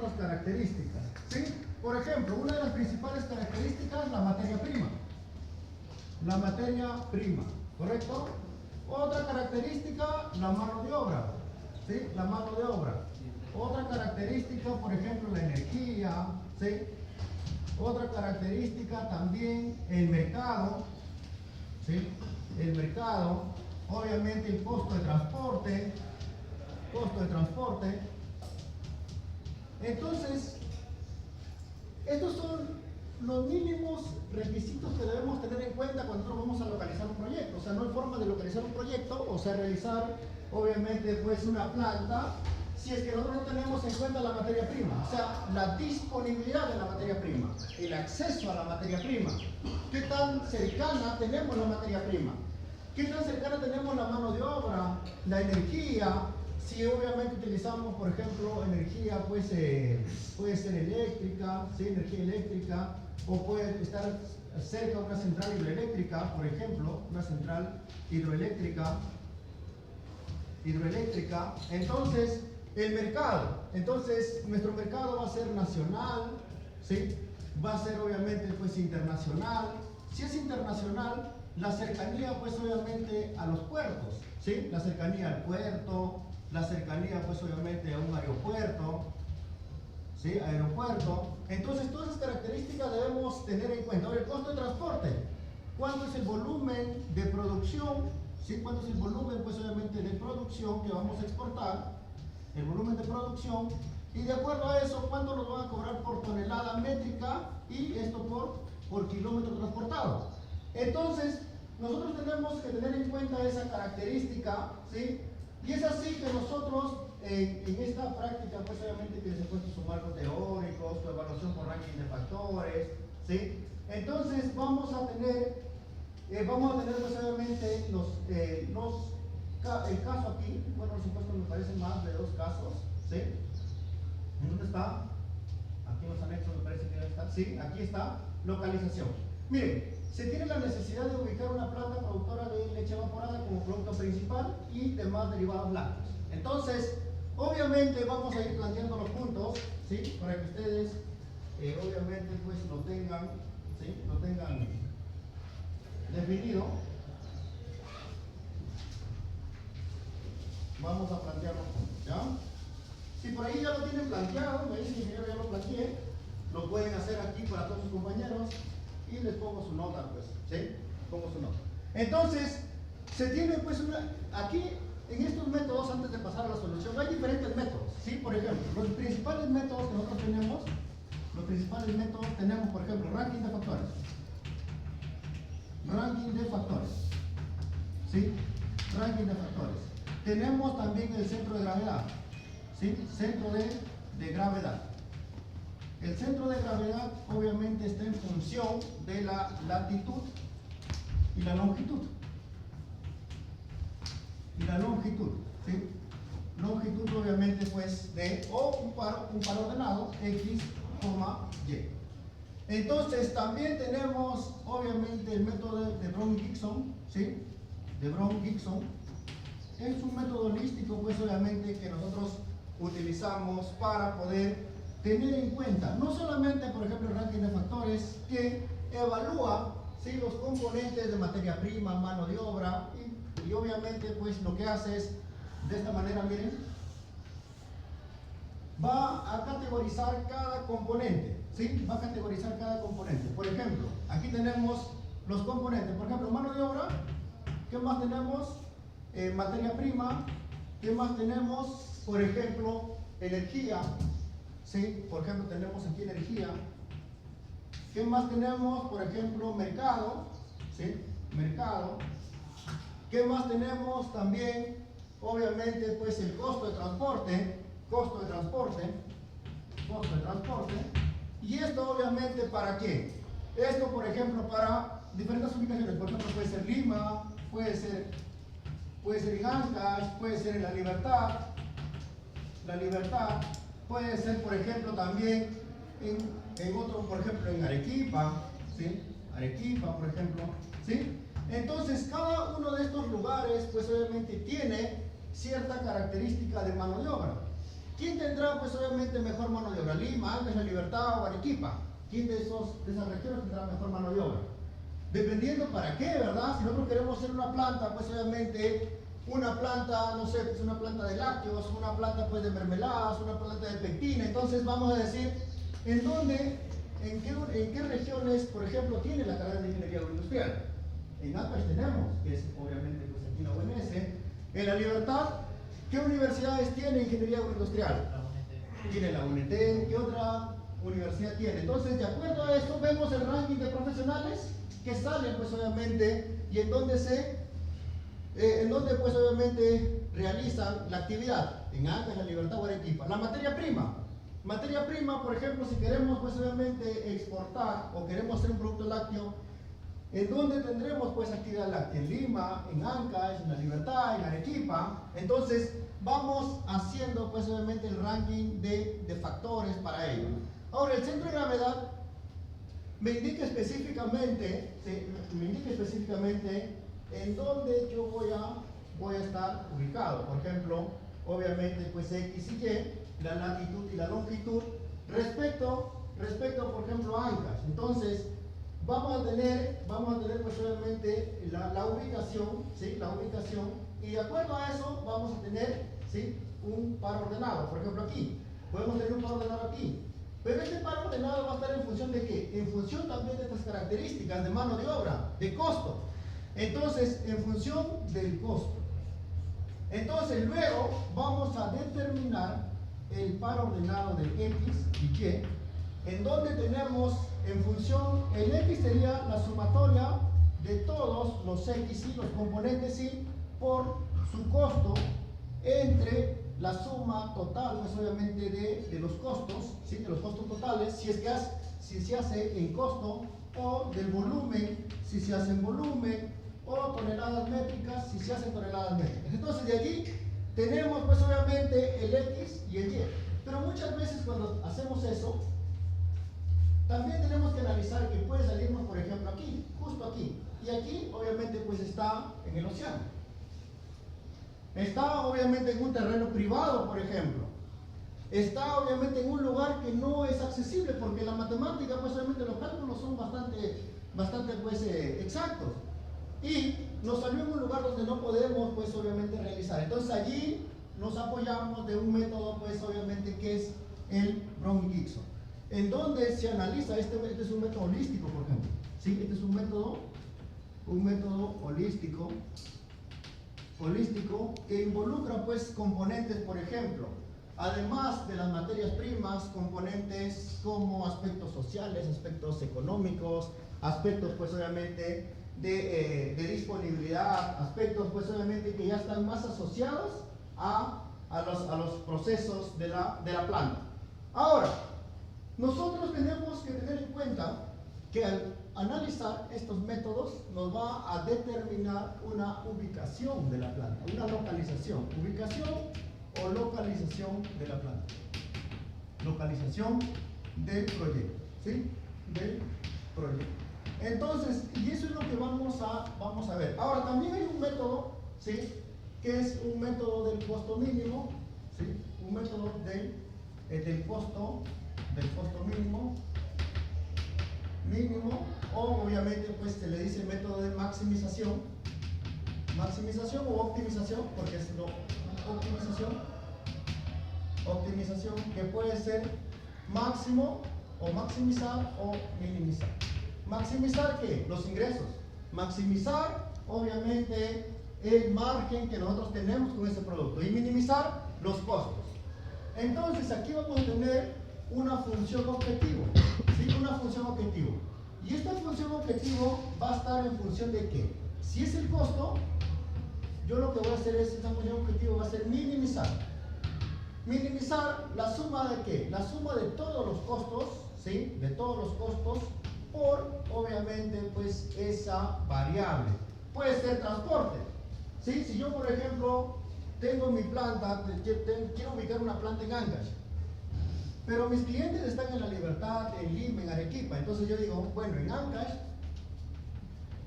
ciertas características, ¿sí? Por ejemplo, una de las principales características, la materia prima. La materia prima, ¿correcto? Otra característica, la mano de obra, ¿sí? La mano de obra. Otra característica, por ejemplo, la energía, ¿sí? Otra característica también, el mercado, ¿sí? El mercado, obviamente el costo de transporte, Entonces, estos son los mínimos requisitos que debemos tener en cuenta cuando nosotros vamos a localizar un proyecto. O sea, no hay forma de localizar un proyecto, o sea, realizar, obviamente, pues una planta, si es que nosotros no tenemos en cuenta la materia prima. O sea, la disponibilidad de la materia prima, el acceso a la materia prima. ¿Qué tan cercana tenemos la materia prima? ¿Qué tan cercana tenemos la mano de obra, la energía? Si obviamente utilizamos, por ejemplo, energía, pues puede ser eléctrica, ¿sí? Energía eléctrica, o puede estar cerca de una central hidroeléctrica, por ejemplo, una central hidroeléctrica. Entonces, el mercado. Entonces, nuestro mercado va a ser nacional, ¿sí? Va a ser obviamente pues internacional. Si es internacional, la cercanía pues obviamente a los puertos, ¿sí? La cercanía al puerto, la cercanía pues obviamente a un aeropuerto, ¿sí? Aeropuerto. Entonces todas esas características debemos tener en cuenta. Ahora, el costo de transporte. ¿Cuánto es el volumen de producción? ¿Sí? ¿Cuánto es el volumen pues obviamente de producción que vamos a exportar? El volumen de producción. Y de acuerdo a eso, ¿cuánto nos van a cobrar por tonelada métrica? Y esto por kilómetro transportado. Entonces, nosotros tenemos que tener en cuenta esa característica, ¿sí? Y es así que nosotros, en esta práctica, pues obviamente que se puede su marco teóricos, su evaluación por ranking de factores, ¿sí? Entonces, vamos a tener pues obviamente el caso aquí, bueno, por supuesto me parecen más de 2 casos, ¿sí? ¿Dónde está? Aquí en los anexos me parece que debe estar, sí, aquí está, localización. Miren, se tiene la necesidad de ubicar una planta productora de leche evaporada como producto principal y demás derivados lácteos. Entonces, obviamente vamos a ir planteando los puntos, ¿sí? Para que ustedes, obviamente, pues lo tengan, ¿sí? Lo tengan definido. Vamos a plantear los puntos, ¿ya? Si por ahí ya lo tienen planteado, me dicen que yo ya lo planteé, lo pueden hacer aquí para todos sus compañeros. Y les pongo su nota, pues, ¿sí? Pongo su nota. Entonces, se tiene, pues, aquí, en estos métodos, antes de pasar a la solución, hay diferentes métodos, ¿sí? Por ejemplo, los principales métodos que nosotros tenemos, por ejemplo, ranking de factores. ¿Sí? Ranking de factores. Tenemos también el centro de gravedad, ¿sí? Centro de gravedad. El centro de gravedad obviamente está en función de la latitud y la longitud. ¿Sí? Longitud obviamente pues un par ordenado, X, Y. Entonces también tenemos obviamente el método de Brown-Dixon, ¿sí? De Brown-Dixon. Es un método holístico pues obviamente que nosotros utilizamos para poder tener en cuenta, no solamente, por ejemplo, el ranking de factores que evalúa, ¿sí? Los componentes de materia prima, mano de obra, y obviamente, pues lo que hace es, de esta manera, miren, va a categorizar cada componente, ¿sí? Va a categorizar cada componente. Por ejemplo, aquí tenemos los componentes, por ejemplo, mano de obra, ¿qué más tenemos? Materia prima, ¿qué más tenemos? Por ejemplo, energía. ¿Sí? Por ejemplo, tenemos aquí energía. ¿Qué más tenemos? Por ejemplo, mercado. ¿Sí? Mercado. ¿Qué más tenemos? También, obviamente, pues el costo de transporte. Y esto, obviamente, ¿para qué? Esto, por ejemplo, para diferentes ubicaciones. Por ejemplo, puede ser Lima, puede ser en Ancash, puede ser en La Libertad. Puede ser, por ejemplo, también en otro, por ejemplo, en Arequipa, ¿sí? Arequipa, por ejemplo, ¿sí? Entonces, cada uno de estos lugares, pues obviamente tiene cierta característica de mano de obra. ¿Quién tendrá pues obviamente mejor mano de obra? ¿Lima, Ancash, La Libertad o Arequipa? ¿Quién de esas regiones tendrá mejor mano de obra? Dependiendo para qué, ¿verdad? Si nosotros queremos hacer una planta, pues obviamente una planta, no sé, pues una planta de lácteos, una planta pues de mermeladas, una planta de pectina. Entonces vamos a decir, ¿en dónde, en qué regiones, por ejemplo, tiene la carrera de Ingeniería Agroindustrial? En Ancash tenemos, que es obviamente pues aquí la UNS. En La Libertad, ¿qué universidades tiene Ingeniería Agroindustrial? Tiene la UNT, ¿qué otra universidad tiene? Entonces, de acuerdo a eso, vemos el ranking de profesionales que salen, pues obviamente, y en donde pues obviamente realizan la actividad, en Ancash, La Libertad o Arequipa. La materia prima, por ejemplo, si queremos pues obviamente exportar o queremos hacer un producto lácteo, ¿en dónde tendremos pues actividad láctea? En Lima, en Ancash, en La Libertad, en Arequipa. Entonces vamos haciendo pues obviamente el ranking de factores para ello. Ahora, el centro de gravedad me indica específicamente, ¿sí? Me indica específicamente en dónde yo voy a estar ubicado. Por ejemplo, obviamente pues X y Y, la latitud y la longitud respecto por ejemplo a Ancash. Entonces vamos a tener pues obviamente la ubicación, ¿sí? La ubicación, y de acuerdo a eso vamos a tener, ¿sí? Un par ordenado. Por ejemplo aquí, podemos tener un par ordenado aquí. Pero este par ordenado va a estar en función de ¿qué? En función también de estas características de mano de obra, de costo. Entonces, en función del costo. Entonces, luego vamos a determinar el par ordenado de X y Y, en donde tenemos en función, el X sería la sumatoria de todos los X y los componentes Y por su costo entre la suma total, pues obviamente de los costos, ¿sí? De los costos totales, si se hace en costo, o del volumen, si se hace en volumen, o toneladas métricas, si se hacen toneladas métricas. Entonces de allí tenemos pues obviamente el X y el Y. Pero muchas veces cuando hacemos eso, también tenemos que analizar que puede salirnos, por ejemplo, aquí, justo aquí. Y aquí obviamente pues está en el océano. Está obviamente en un terreno privado, por ejemplo. Está obviamente en un lugar que no es accesible, porque la matemática, pues obviamente los cálculos son bastante pues exactos. Y nos salió en un lugar donde no podemos pues obviamente realizar. Entonces allí nos apoyamos de un método pues obviamente que es el Brown-Dixon, en donde se analiza, este es un método holístico, por ejemplo. ¿Sí? Este es un método holístico que involucra pues componentes, por ejemplo, además de las materias primas, componentes como aspectos sociales, aspectos económicos, aspectos pues obviamente de disponibilidad, aspectos pues obviamente que ya están más asociados a los procesos de la planta. Ahora, nosotros tenemos que tener en cuenta que al analizar estos métodos nos va a determinar una ubicación de la planta, una localización, ubicación o localización de la planta, localización del proyecto, ¿sí? Del proyecto. Entonces, y eso es lo que vamos a ver. Ahora, también hay un método, ¿sí? Que es un método del costo mínimo, ¿sí? Un método del costo mínimo, o obviamente pues se le dice método de maximización o optimización, porque es optimización, que puede ser máximo o maximizar o minimizar. Maximizar ¿qué? Los ingresos. Maximizar obviamente el margen que nosotros tenemos con ese producto, y minimizar los costos. Entonces aquí vamos a tener una función objetivo, ¿sí? Una función objetivo. Y esta función objetivo va a estar en función de ¿qué? Si es el costo, yo lo que voy a hacer es, esta función objetivo va a ser minimizar. Minimizar la suma de ¿qué? La suma de todos los costos, ¿sí? De todos los costos por, obviamente, pues esa variable. Puede ser transporte, ¿sí? Si yo, por ejemplo, tengo mi planta, quiero ubicar una planta en Ancash, pero mis clientes están en La Libertad, en Lima, en Arequipa. Entonces yo digo, bueno, en Ancash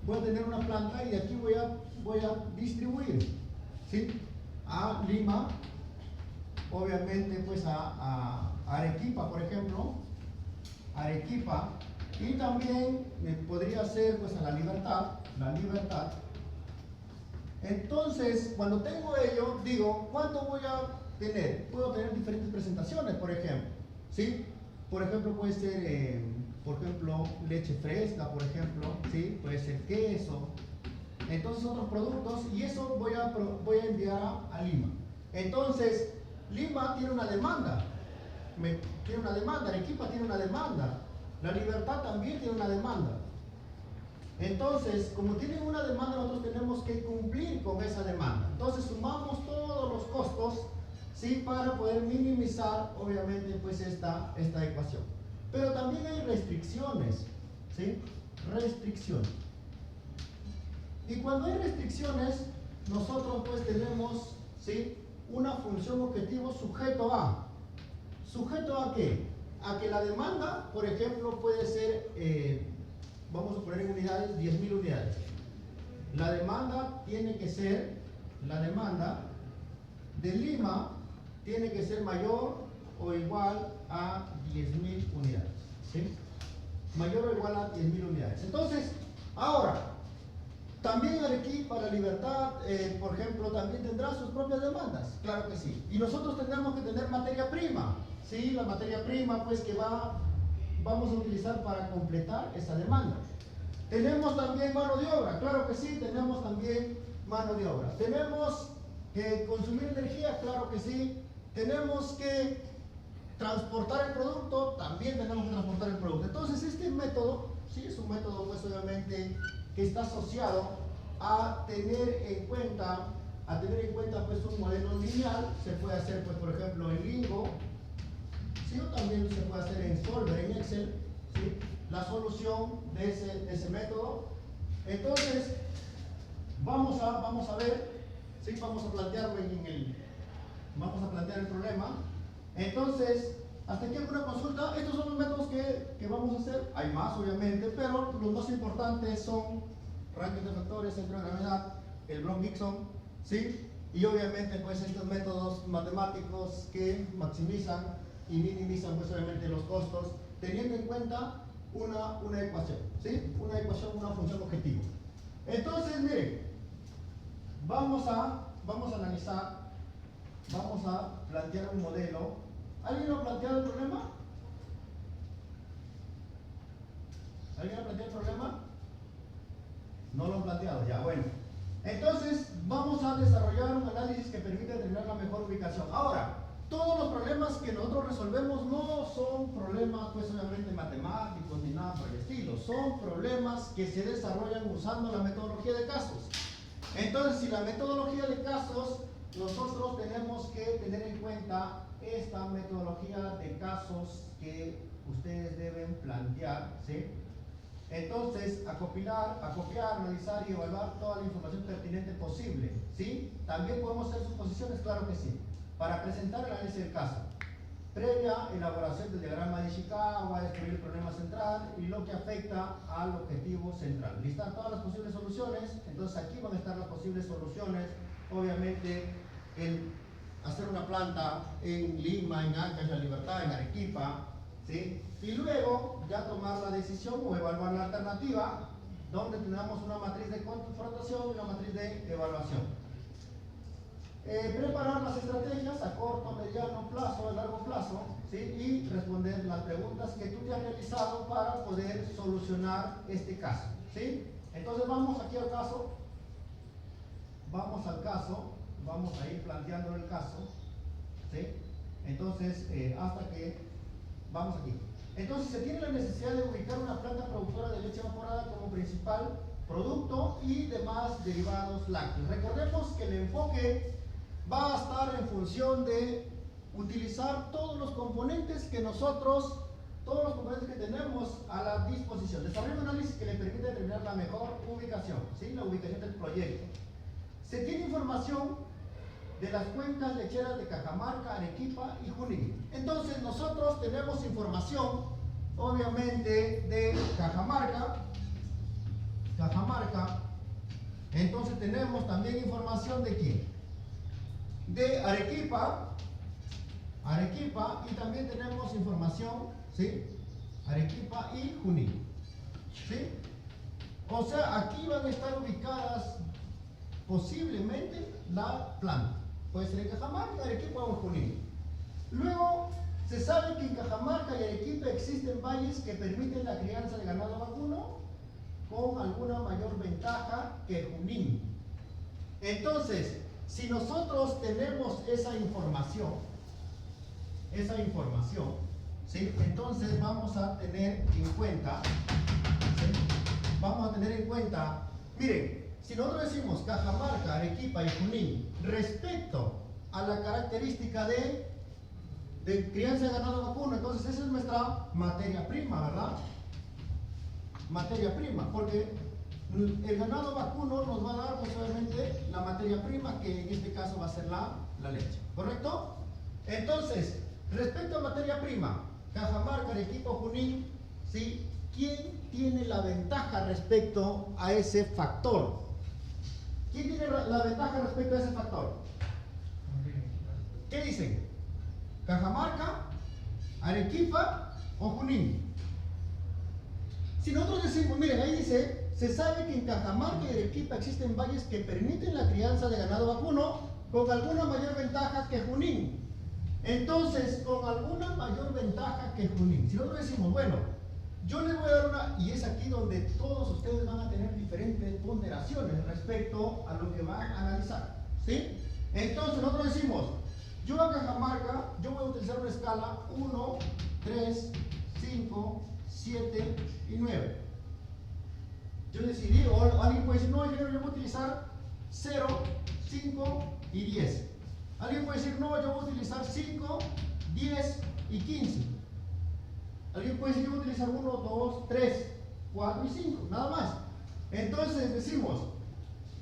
voy a tener una planta y de aquí voy a distribuir, ¿sí? A Lima obviamente pues a Arequipa, por ejemplo, Arequipa, y también podría ser pues a La Libertad, Entonces, cuando tengo ello, digo, ¿cuánto voy a tener? Puedo tener diferentes presentaciones, por ejemplo, ¿sí? Por ejemplo, puede ser, por ejemplo, leche fresca, por ejemplo, ¿sí? Puede ser queso. Entonces, otros productos, y eso voy a enviar a Lima. Entonces, Lima tiene una demanda. Arequipa tiene una demanda. La Libertad también tiene una demanda. Entonces, como tienen una demanda, nosotros tenemos que cumplir con esa demanda. Entonces, sumamos todos los costos, ¿sí? Para poder minimizar, obviamente, pues esta ecuación. Pero también hay restricciones, ¿sí? Restricciones. Y cuando hay restricciones, nosotros pues tenemos, ¿sí? Una función objetivo sujeto a. ¿Sujeto a qué? A que la demanda, por ejemplo, puede ser, vamos a poner en unidades, 10.000 unidades. La demanda tiene que ser, la demanda de Lima tiene que ser mayor o igual a 10.000 unidades. ¿Sí? Mayor o igual a 10.000 unidades. Entonces, ahora, también Arequipa, La Libertad, por ejemplo, también tendrá sus propias demandas. Claro que sí. Y nosotros tendremos que tener materia prima. ¿Sí? La materia prima, pues, que vamos a utilizar para completar esa demanda. Tenemos también mano de obra. Claro que sí, tenemos también mano de obra. Tenemos que consumir energía. Claro que sí. Tenemos que transportar el producto. También tenemos que transportar el producto. Entonces, este método, sí, es un método, pues, obviamente, que está asociado a tener en cuenta pues un modelo lineal. Se puede hacer, pues, por ejemplo, en Lingo, ¿sí? O también se puede hacer en Solver, en Excel, ¿sí? La solución de ese método. Entonces, vamos a ver, ¿sí? Vamos a plantearlo vamos a plantear el problema. Entonces, hasta aquí alguna consulta. Estos son los métodos que vamos a hacer. Hay más, obviamente, pero los más importantes son ranking de factores, centro de gravedad, el Bloch-Dixon, ¿sí? Y obviamente, pues, estos métodos matemáticos que maximizan y minimizan, pues, obviamente, los costos, teniendo en cuenta una ecuación, ¿sí? Una ecuación, una función objetivo. Entonces, miren, vamos a analizar, vamos a plantear un modelo. ¿Alguien ha planteado el problema? ¿Alguien ha planteado el problema? No lo han planteado, ya, bueno. Entonces, vamos a desarrollar un análisis que permita determinar la mejor ubicación. Ahora, todos los problemas que nosotros resolvemos no son problemas, pues, obviamente matemáticos ni nada por el estilo. Son problemas que se desarrollan usando la metodología de casos. Entonces, si la metodología de casos, nosotros tenemos que tener en cuenta esta metodología de casos que ustedes deben plantear, ¿sí? Entonces, acopiar, analizar y evaluar toda la información pertinente posible, ¿sí? También podemos hacer suposiciones, claro que sí, para presentar el análisis del caso. Previa elaboración del diagrama de Ishikawa, describir el problema central y lo que afecta al objetivo central. Listar todas las posibles soluciones. Entonces, aquí van a estar las posibles soluciones. Obviamente, hacer una planta en Lima, en Ancash, La Libertad, en Arequipa, ¿sí? Y luego ya tomar la decisión o evaluar la alternativa, donde tenemos una matriz de confrontación y una matriz de evaluación. Preparar las estrategias a corto, mediano plazo, a largo plazo, ¿sí? Y responder las preguntas que tú te has realizado para poder solucionar este caso, ¿sí? Entonces vamos aquí al caso, vamos a ir planteando el caso, ¿sí? Entonces, hasta que vamos aquí. Entonces, se tiene la necesidad de ubicar una planta productora de leche evaporada como principal producto y demás derivados lácteos. Recordemos que el enfoque va a estar en función de utilizar todos los componentes que tenemos a la disposición. Desarrollar un análisis que le permite determinar la mejor ubicación, ¿sí? La ubicación del proyecto. Se tiene información de las cuencas lecheras de Cajamarca, Arequipa y Junín. Entonces, nosotros tenemos información, obviamente, de Cajamarca. Entonces, tenemos también información de quién. De Arequipa, Arequipa, y también tenemos información, ¿sí? Arequipa y Junín, ¿sí? O sea, aquí van a estar ubicadas posiblemente la planta. Puede ser en Cajamarca, Arequipa o Junín. Luego, se sabe que en Cajamarca y Arequipa existen valles que permiten la crianza de ganado vacuno con alguna mayor ventaja que Junín. Entonces, si nosotros tenemos esa información, ¿sí? Entonces vamos a tener en cuenta, miren, si nosotros decimos Cajamarca, Arequipa y Junín respecto a la característica de crianza de ganado vacuno, entonces esa es nuestra materia prima, ¿verdad? Materia prima, porque el ganado vacuno nos va a dar, pues obviamente, la materia prima, que en este caso va a ser la leche, ¿correcto? Entonces, respecto a materia prima, Cajamarca, Arequipa, Junín, ¿sí? ¿Quién tiene la ventaja respecto a ese factor? ¿Quién tiene la ventaja respecto a ese factor? ¿Qué dicen? ¿Cajamarca, Arequipa o Junín? Si nosotros decimos, miren, ahí dice, se sabe que en Cajamarca y Arequipa existen valles que permiten la crianza de ganado vacuno con alguna mayor ventaja que Junín. Entonces, con alguna mayor ventaja que Junín. Si nosotros decimos, bueno, yo les voy a dar una, y es aquí donde todos ustedes van a tener diferentes ponderaciones respecto a lo que van a analizar, ¿sí? Entonces, nosotros decimos, yo a Cajamarca, yo voy a utilizar una escala 1, 3, 5, 7 y 9. Yo decidí, o alguien puede decir, no, yo voy a utilizar 0, 5 y 10. Alguien puede decir, no, yo voy a utilizar 5, 10 y 15. Alguien puede decir, yo voy a utilizar 1, 2, 3, 4 y 5, nada más. Entonces decimos,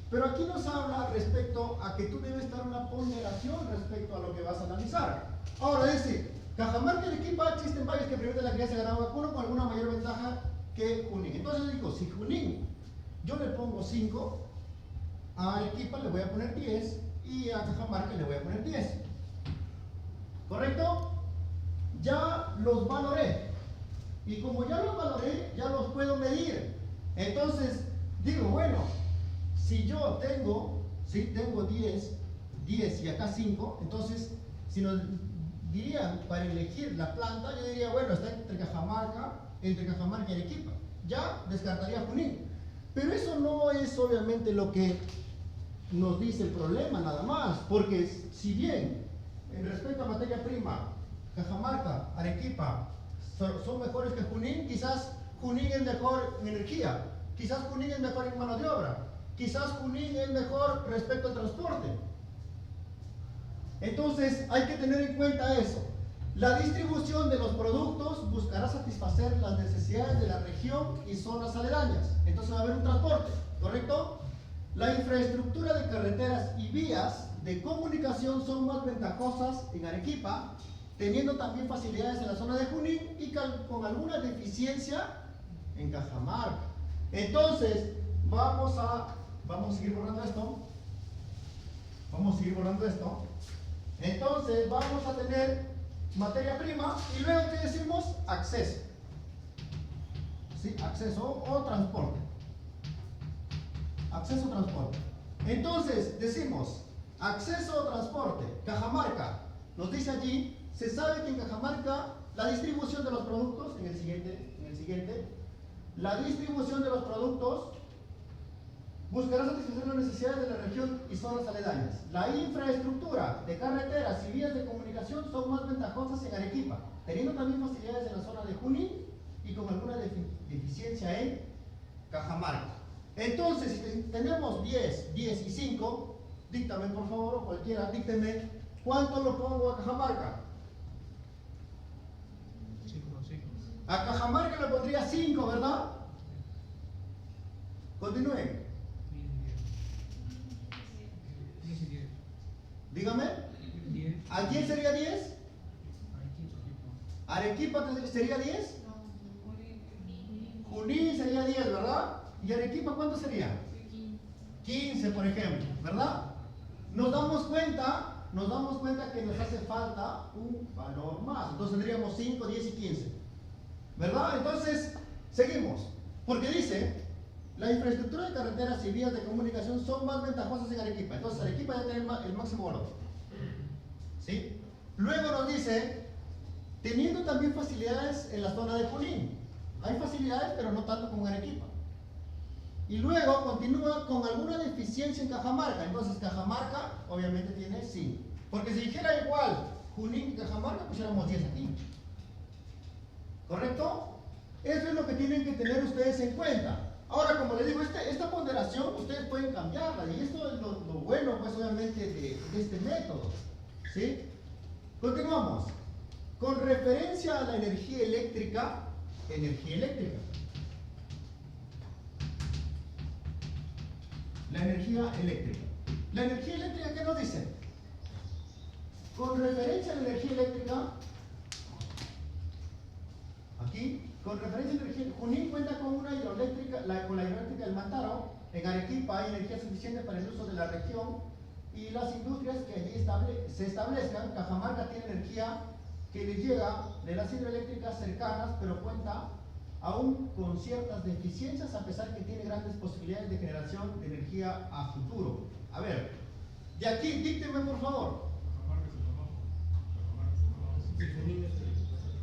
pero aquí nos habla respecto a que tú debes dar una ponderación respecto a lo que vas a analizar. Ahora dice, Cajamarca y Arequipa existen valles que permiten la crianza de ganado vacuno con alguna mayor ventaja que Junín. Entonces digo, si Junín yo le pongo 5, a Arequipa le voy a poner 10 y a Cajamarca le voy a poner 10. ¿Correcto? Ya los valoré. Y como ya los valoré, ya los puedo medir. Entonces, digo, bueno, si yo tengo 10 y acá 5, entonces, si nos dirían para elegir la planta, yo diría, bueno, está entre Cajamarca y Arequipa. Ya descartaría Junín. Pero eso no es obviamente lo que nos dice el problema nada más, porque si bien en respecto a materia prima, Cajamarca, Arequipa son mejores que Junín, quizás Junín es mejor en energía, quizás Junín es mejor en mano de obra, quizás Junín es mejor respecto al transporte. Entonces hay que tener en cuenta eso. La distribución de los productos buscará satisfacer las necesidades de la región y zonas aledañas. Entonces va a haber un transporte, ¿correcto? La infraestructura de carreteras y vías de comunicación son más ventajosas en Arequipa, teniendo también facilidades en la zona de Junín y con alguna deficiencia en Cajamarca. Entonces, vamos a seguir borrando esto. Entonces, vamos a tener materia prima y luego, ¿qué decimos? Acceso. ¿Sí? Acceso o transporte. Acceso o transporte. Entonces, decimos, acceso o transporte. Cajamarca, nos dice allí, se sabe que en Cajamarca la distribución de los productos, en el siguiente, la distribución de los productos buscará satisfacer las necesidades de la región y zonas aledañas. La infraestructura de carreteras y vías de comunicación son más ventajosas en Arequipa, teniendo también facilidades en la zona de Junín y con alguna deficiencia en Cajamarca. Entonces, si tenemos 10 y 5, díctame por favor, o cualquiera, dícteme, ¿cuánto lo pongo a Cajamarca? 5. A Cajamarca le pondría 5, ¿verdad? Continúen. 10 y 10. Dígame. 10. ¿A quién sería 10? ¿Arequipa sería 10? Junín sería 10, ¿verdad? ¿Y Arequipa cuánto sería? 15, por ejemplo, ¿verdad? Nos damos cuenta nos damos cuenta que nos hace falta un valor más. Entonces tendríamos 5, 10 y 15. ¿Verdad? Entonces, seguimos. Porque dice, la infraestructura de carreteras y vías de comunicación son más ventajosas en Arequipa. Entonces Arequipa ya tiene el máximo valor. ¿Sí? Luego nos dice, teniendo también facilidades en la zona de Junín. Hay facilidades, pero no tanto como en Arequipa. Y luego continúa con alguna deficiencia en Cajamarca. Entonces Cajamarca obviamente tiene 5. Porque si dijera igual Junín y Cajamarca, pusiéramos 10 aquí. ¿Correcto? Eso es lo que tienen que tener ustedes en cuenta. Ahora, como les digo, esta ponderación ustedes pueden cambiarla. Y esto es lo bueno, pues obviamente, de este método. ¿Sí? Continuamos. Con referencia a la energía eléctrica. La energía eléctrica. La energía eléctrica, ¿qué nos dice? Con referencia a la energía eléctrica, aquí, con referencia a la energía, Junín cuenta con una hidroeléctrica, con la hidroeléctrica del Mantaro. En Arequipa hay energía suficiente para el uso de la región y las industrias que allí se establezcan. Cajamarca tiene energía que le llega de las hidroeléctricas cercanas, pero cuenta aún con ciertas deficiencias, a pesar que tiene grandes posibilidades de generación de energía a futuro. A ver, de aquí, dícteme por favor.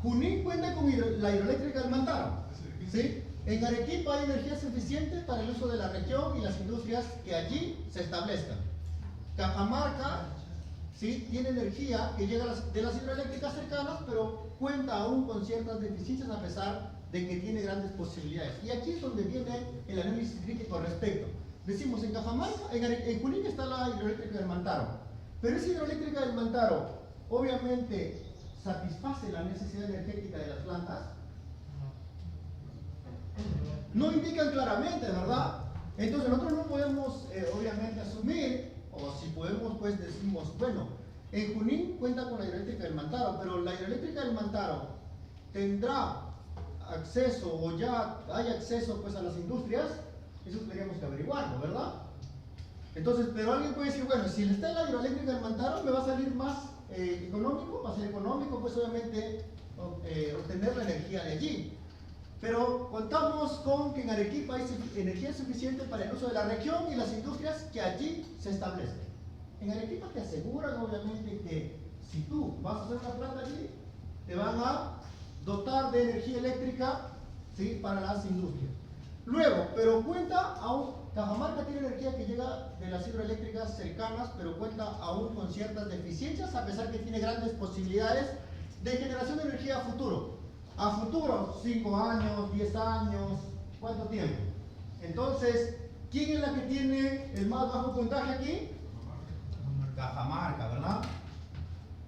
Junín cuenta con la hidroeléctrica del Mantaro. ¿Sí? En Arequipa hay energía suficiente para el uso de la región y las industrias que allí se establezcan. Cajamarca, ¿sí?, tiene energía que llega de las hidroeléctricas cercanas, pero cuenta aún con ciertas deficiencias, a pesar de que tiene grandes posibilidades. Y aquí es donde viene el análisis crítico al respecto. Decimos, en Cajamarca, en Junín está la hidroeléctrica del Mantaro, pero esa hidroeléctrica del Mantaro obviamente satisface la necesidad energética de las plantas. No indican claramente, ¿verdad? Entonces nosotros no podemos obviamente asumir, o si podemos, pues decimos, bueno, en Junín cuenta con la hidroeléctrica del Mantaro, pero la hidroeléctrica del Mantaro tendrá acceso, o ya hay acceso, pues, a las industrias. Eso tendríamos que averiguarlo, ¿verdad? Entonces, pero alguien puede decir, bueno, si está en la hidroeléctrica del Mantaro, me va a salir más económico, va a ser económico, pues obviamente obtener la energía de allí. Pero contamos con que en Arequipa hay energía suficiente para el uso de la región y las industrias que allí se establecen. En Arequipa te aseguran, obviamente, que si tú vas a hacer una planta allí, te van a dotar de energía eléctrica, ¿sí?, para las industrias. Luego, pero cuenta aún, Cajamarca tiene energía que llega de las hidroeléctricas cercanas, pero cuenta aún con ciertas deficiencias, a pesar que tiene grandes posibilidades de generación de energía a futuro. A futuro, 5 años, 10 años, ¿cuánto tiempo? Entonces, ¿quién es la que tiene el más bajo puntaje aquí? Cajamarca, ¿verdad?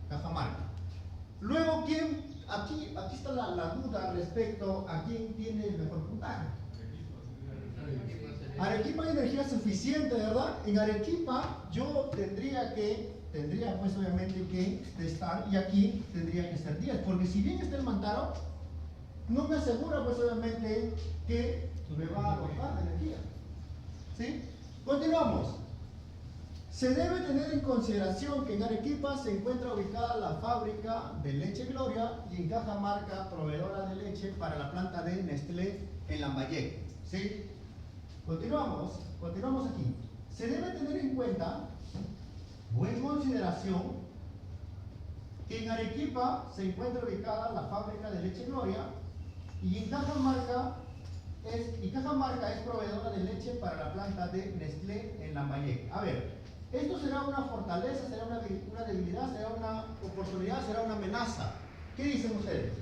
Cajamarca. Luego, ¿quién? Aquí está la duda respecto a quién tiene el mejor puntaje. Arequipa hay energía suficiente, ¿verdad? En Arequipa yo tendría pues obviamente que estar, y aquí tendría que ser 10, porque si bien está el Mantaro, no me asegura pues obviamente que me va a dotar de energía. ¿Sí? Continuamos. Se debe tener en consideración que en Arequipa se encuentra ubicada la fábrica de leche Gloria y en Cajamarca, proveedora de leche para la planta de Nestlé en Lambayeque. ¿Sí? Continuamos aquí. Se debe tener en cuenta o en consideración que en Arequipa se encuentra ubicada la fábrica de leche Gloria y en Cajamarca es proveedora de leche para la planta de Nestlé en Lambayeque. A ver, ¿esto será una fortaleza, será una debilidad, será una oportunidad, será una amenaza? ¿Qué dicen ustedes?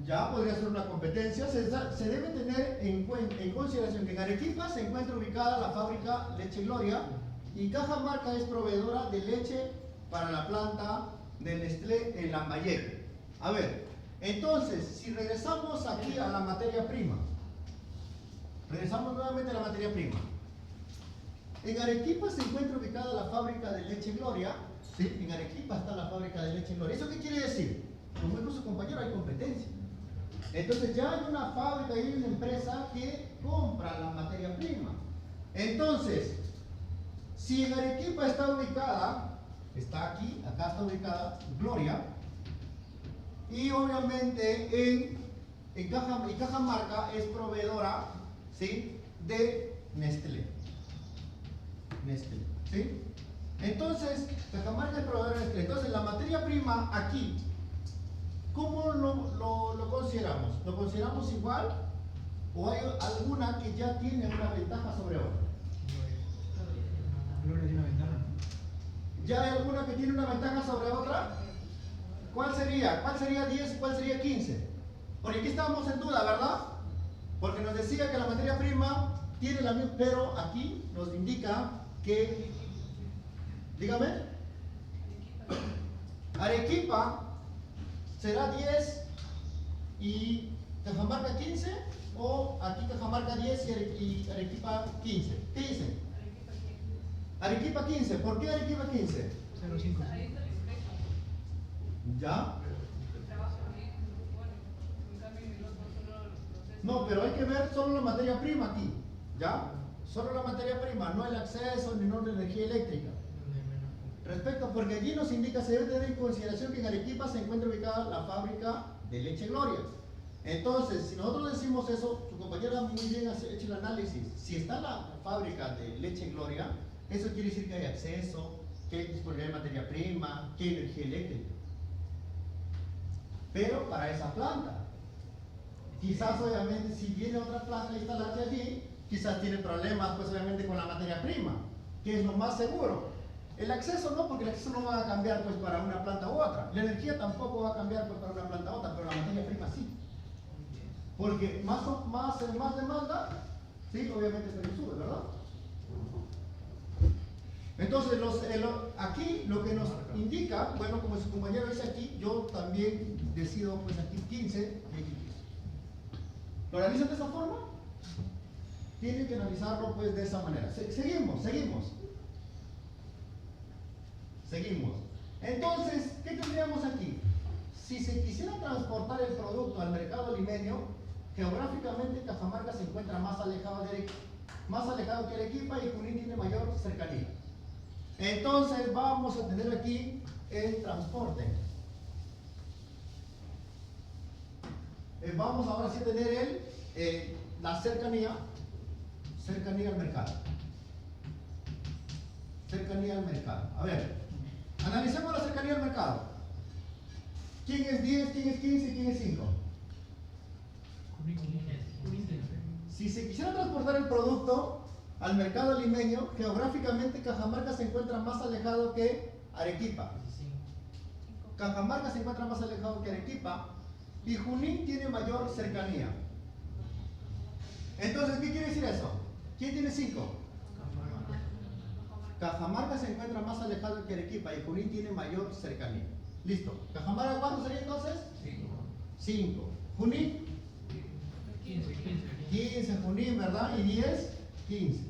Ya podría ser una competencia. Se debe tener en consideración que en Arequipa se encuentra ubicada la fábrica Leche Gloria y Cajamarca es proveedora de leche para la planta de Nestlé en Lambayeque. A ver, entonces, si regresamos aquí a la materia prima, regresamos nuevamente a la materia prima. En Arequipa se encuentra ubicada la fábrica de Leche Gloria. ¿Sí? En Arequipa está la fábrica de Leche Gloria. ¿Eso qué quiere decir? Como dijo su compañero, hay competencia. Entonces ya hay una fábrica, hay una empresa que compra la materia prima. Entonces, Si en Arequipa está ubicada, está aquí, acá está ubicada Gloria, y obviamente en Cajamarca es proveedora, ¿sí?, de Nestlé. Nestlé, ¿sí? Entonces, Cajamarca es proveedora de Nestlé. Entonces, la materia prima aquí, ¿cómo lo consideramos? ¿Lo consideramos igual o hay alguna que ya tiene una ventaja sobre otra? Gloria tiene una ventaja, ¿no? ¿Ya hay alguna que tiene una ventaja sobre otra? ¿Cuál sería? ¿Cuál sería 10 y cuál sería 15? Porque aquí estábamos en duda, ¿verdad? Porque nos decía que la materia prima tiene la misma, pero aquí nos indica que, dígame, Arequipa será 10 y Cajamarca 15, o aquí Cajamarca 10 y Arequipa 15. ¿Qué dicen? Arequipa 15. ¿Por qué Arequipa 15? 0,5. ¿Ya? No, pero hay que ver solo la materia prima aquí, ¿ya? Solo la materia prima, no el acceso ni no la energía eléctrica. Respecto, porque allí nos indica, se debe tener en consideración que en Arequipa se encuentra ubicada la fábrica de leche Gloria. Entonces, si nosotros decimos eso, su compañera muy bien ha hecho el análisis. Si está la fábrica de leche Gloria, eso quiere decir que hay acceso, que hay disponibilidad de materia prima, que hay energía eléctrica. Pero para esa planta. Quizás obviamente si viene otra planta a instalarse allí, quizás tiene problemas pues obviamente con la materia prima, que es lo más seguro. El acceso no, porque el acceso no va a cambiar pues para una planta u otra. La energía tampoco va a cambiar pues para una planta u otra, pero la materia prima sí. Porque más demanda, sí, obviamente el precio sube, ¿verdad? Entonces, aquí lo que nos indica, bueno, como su compañero dice aquí, yo también decido pues aquí 15 y aquí 15. ¿Lo analizan de esa forma? Tienen que analizarlo pues de esa manera. Seguimos. Entonces, ¿qué tendríamos aquí? Si se quisiera transportar el producto al mercado limeño, geográficamente Cajamarca se encuentra más alejado que Arequipa y Junín tiene mayor cercanía. Entonces vamos a tener aquí el transporte. Vamos ahora sí a tener la cercanía al mercado. Cercanía al mercado. A ver, analicemos la cercanía al mercado. ¿Quién es 10, quién es 15 y quién es 5? Si se quisiera transportar el producto al mercado limeño, geográficamente Cajamarca se encuentra más alejado que Arequipa. Cajamarca se encuentra más alejado que Arequipa y Junín tiene mayor cercanía. Entonces, ¿qué quiere decir eso? ¿Quién tiene 5? Cajamarca se encuentra más alejado que Arequipa y Junín tiene mayor cercanía. Listo. ¿Cajamarca cuánto sería entonces? 5. ¿Junín? 15 Junín, ¿verdad? Y 10, 15.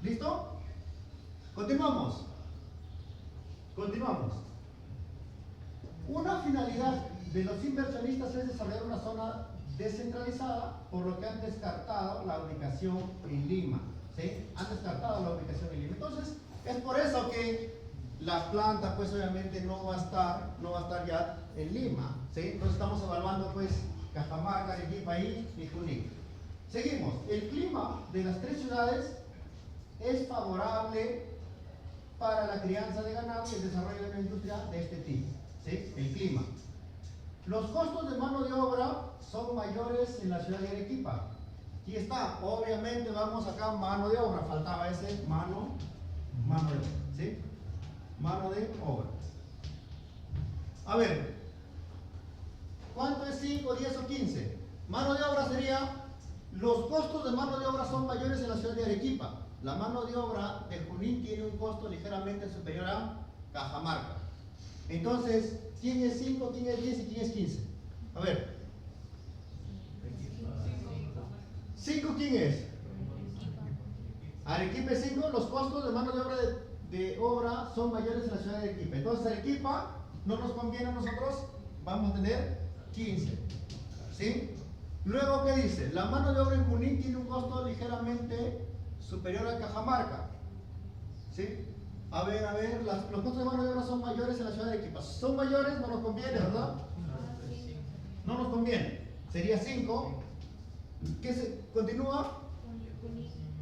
¿Listo? Continuamos. Una finalidad de los inversionistas es desarrollar una zona descentralizada, por lo que han descartado la ubicación en Lima. ¿Sí? Han descartado la ubicación en Lima. Entonces, es por eso que la planta, pues obviamente no va a estar ya en Lima. ¿Sí? Entonces estamos evaluando pues Cajamarca, Arequipa y Junín. Seguimos. El clima de las tres ciudades es favorable para la crianza de ganado y el desarrollo de una industria de este tipo. ¿Sí? El clima. Los costos de mano de obra son mayores en la ciudad de Arequipa. Aquí está, obviamente vamos acá, mano de obra, faltaba ese mano de obra, ¿sí? Mano de obra. A ver, ¿cuánto es 5, 10 o 15? Mano de obra sería, los costos de mano de obra son mayores en la ciudad de Arequipa. La mano de obra de Junín tiene un costo ligeramente superior a Cajamarca. Entonces, ¿quién es 5, quién es 10 y quién es 15? A ver. 5, ¿quién es? Arequipa es 5, los costos de mano de obra son mayores en la ciudad de Arequipa. Entonces, Arequipa no nos conviene a nosotros, vamos a tener 15. ¿Sí? Luego, ¿qué dice? La mano de obra en Junín tiene un costo ligeramente superior a Cajamarca. ¿Sí? A ver, los costos de mano de obra son mayores en la ciudad de Arequipa. Son mayores, no nos conviene, ¿verdad? No nos conviene. Sería 5. ¿Qué se continúa?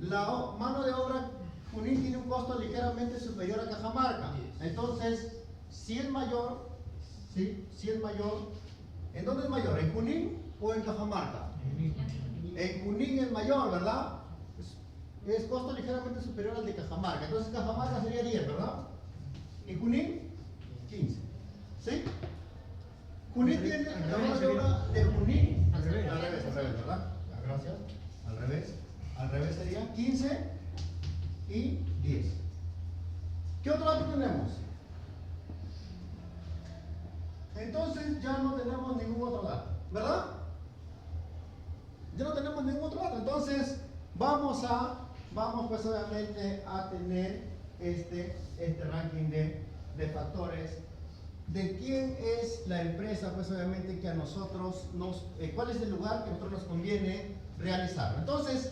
La mano de obra Junín tiene un costo ligeramente superior a Cajamarca. Entonces, si es mayor, ¿sí? Si es mayor, ¿en dónde es mayor? ¿En Junín o en Cajamarca? En Junín es mayor, ¿verdad? Es costo ligeramente superior al de Cajamarca. Entonces Cajamarca sería 10, ¿verdad? Y Junín, 15. ¿Sí? Junín tiene la mano de obra de Junín. Al revés, ¿verdad? Gracias. Al revés sería 15 y 10. ¿Qué otro dato tenemos? Entonces ya no tenemos ningún otro dato, ¿verdad? Ya no tenemos ningún otro dato. Entonces vamos pues obviamente a tener este ranking de factores de quién es la empresa, pues obviamente que a nosotros cuál es el lugar que a nosotros nos conviene realizar. Entonces,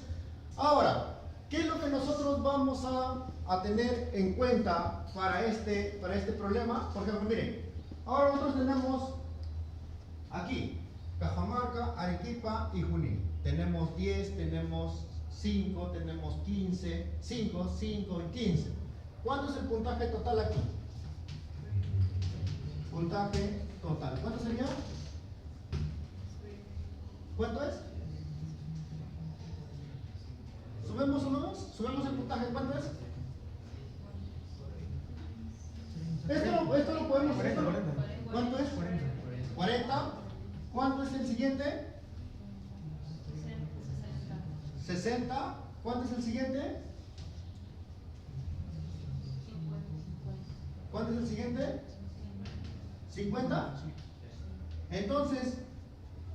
ahora, ¿qué es lo que nosotros vamos a tener en cuenta para este problema? Porque miren, ahora nosotros tenemos aquí Cajamarca, Arequipa y Junín. Tenemos 10, tenemos 5, tenemos 15, 5 y 15. ¿Cuánto es el puntaje total aquí? Puntaje total. ¿Cuánto sería? ¿Cuánto es? ¿Subimos el puntaje? ¿Cuánto es? Esto lo podemos hacer. ¿Cuánto es? 40. ¿Cuánto es el siguiente? 60. ¿Cuánto es el siguiente? ¿Cuánto es el siguiente? 50. Entonces,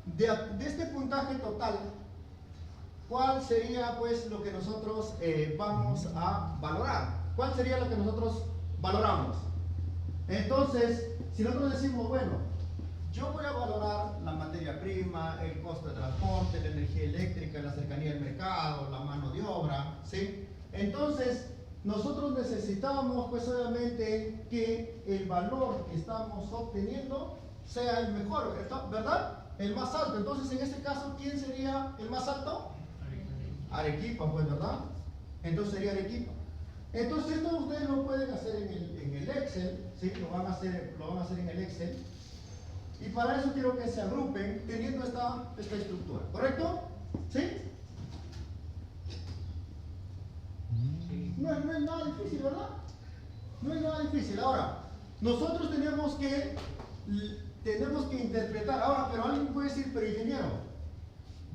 de este puntaje total, ¿cuál sería pues lo que nosotros vamos a valorar? ¿Cuál sería lo que nosotros valoramos? Entonces, si nosotros decimos, bueno, yo voy a valorar la materia prima, el costo de transporte, la energía eléctrica, la cercanía del mercado, la mano de obra, ¿sí? Entonces, nosotros necesitamos, pues obviamente, que el valor que estamos obteniendo sea el mejor, ¿verdad? El más alto. Entonces, en este caso, ¿quién sería el más alto? Arequipa, pues, ¿verdad? Entonces sería Arequipa. Entonces, esto ustedes lo pueden hacer en el Excel, ¿sí? Lo van a hacer en el Excel. Y para eso quiero que se agrupen teniendo esta estructura, ¿correcto? ¿Sí? No es nada difícil, ¿verdad? No es nada difícil. Ahora, nosotros tenemos que interpretar. Ahora, pero alguien puede decir, pero ingeniero,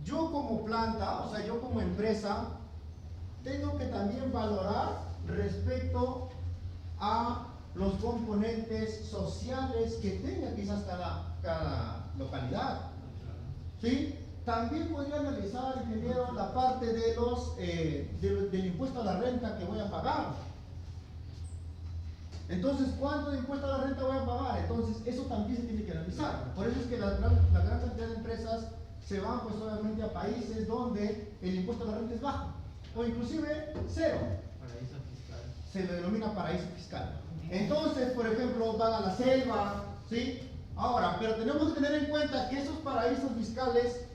yo como planta, o sea, yo como empresa, tengo que también valorar respecto a los componentes sociales que tenga quizás cada localidad. ¿Sí? También podría analizar, ingeniero, la parte de del impuesto a la renta que voy a pagar. Entonces, ¿cuánto de impuesto a la renta voy a pagar? Entonces, eso también se tiene que analizar. Por eso es que la gran cantidad de empresas se van, pues, obviamente, a países donde el impuesto a la renta es bajo, o inclusive cero. Paraíso fiscal. Se le denomina paraíso fiscal. Entonces, por ejemplo, van a la selva, ¿sí? Ahora, pero tenemos que tener en cuenta que esos paraísos fiscales,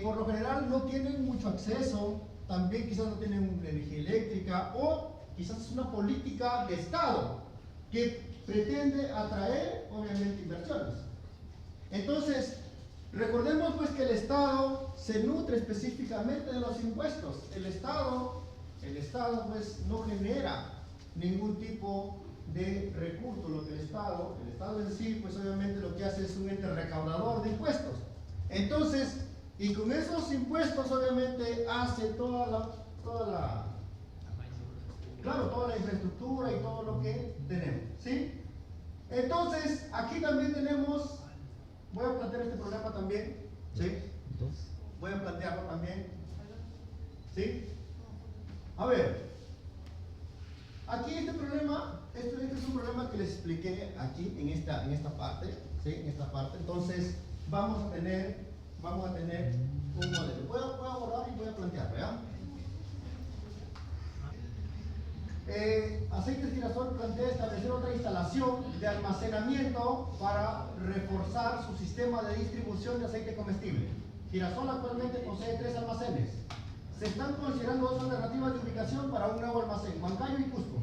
por lo general, no tienen mucho acceso, también quizás no tienen energía eléctrica, o quizás es una política de Estado que pretende atraer, obviamente, inversiones. Entonces, recordemos pues que el Estado se nutre específicamente de los impuestos. El Estado pues no genera ningún tipo de recurso. Lo que el Estado en sí, pues obviamente lo que hace es un ente recaudador de impuestos. Entonces, y con esos impuestos obviamente hace toda la infraestructura y todo lo que tenemos, ¿sí? Entonces, aquí también tenemos, voy a plantear este problema también, ¿sí? Voy a plantearlo también, ¿sí? A ver, aquí este problema, este es un problema que les expliqué aquí en esta parte, ¿sí? En esta parte. Entonces, vamos a tener un modelo. Voy a borrar y voy a plantearlo, ¿ya? Aceites Girasol plantea establecer otra instalación de almacenamiento para reforzar su sistema de distribución de aceite comestible. Girasol actualmente posee 3 almacenes. Se están considerando 2 alternativas de ubicación para un nuevo almacén, Huancayo y Cusco.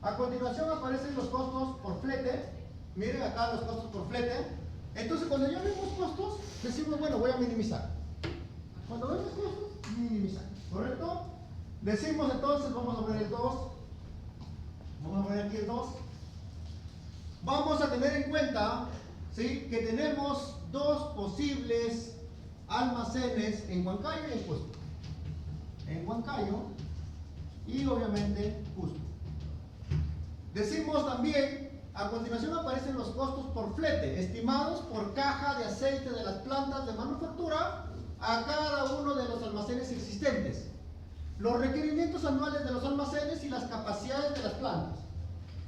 A continuación aparecen los costos por flete. Miren acá los costos por flete. Entonces cuando ya vemos costos, decimos, bueno, voy a minimizar. Cuando vemos costos, minimizar. ¿Correcto? Decimos entonces, vamos a poner el 2. Vamos a poner aquí el 2. Vamos a tener en cuenta, ¿sí?, que tenemos 2 posibles almacenes en Huancayo y en Cusco. En Huancayo y obviamente Cusco. Decimos también, a continuación aparecen los costos por flete, estimados por caja de aceite de las plantas de manufactura a cada uno de los almacenes existentes. Los requerimientos anuales de los almacenes y las capacidades de las plantas.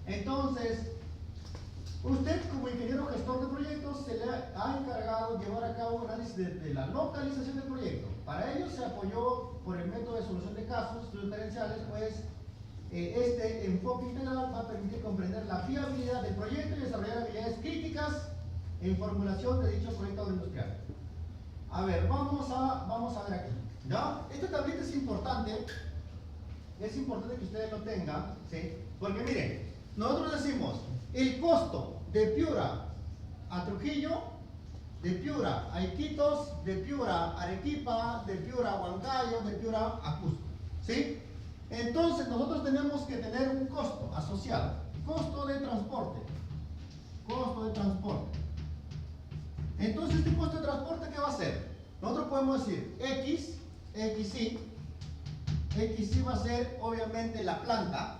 Entonces, usted como ingeniero gestor de proyectos se le ha encargado llevar a cabo un análisis de la localización del proyecto. Para ello se apoyó por el método de solución de casos, estudios diferenciales, pues este enfoque integral va a permitir comprender la viabilidad del proyecto y desarrollar habilidades críticas en formulación de dicho proyecto agroindustrial. A ver, vamos a ver aquí. ¿Ya? Esta tablita es importante que ustedes lo tengan, ¿sí? Porque miren, nosotros decimos el costo de Piura a Trujillo, de Piura a Iquitos, de Piura a Arequipa, de Piura a Huancayo, de Piura a Cusco, ¿sí? Entonces nosotros tenemos que tener un costo asociado, costo de transporte, Entonces este costo de transporte, ¿qué va a ser? Nosotros podemos decir XY va a ser obviamente la planta,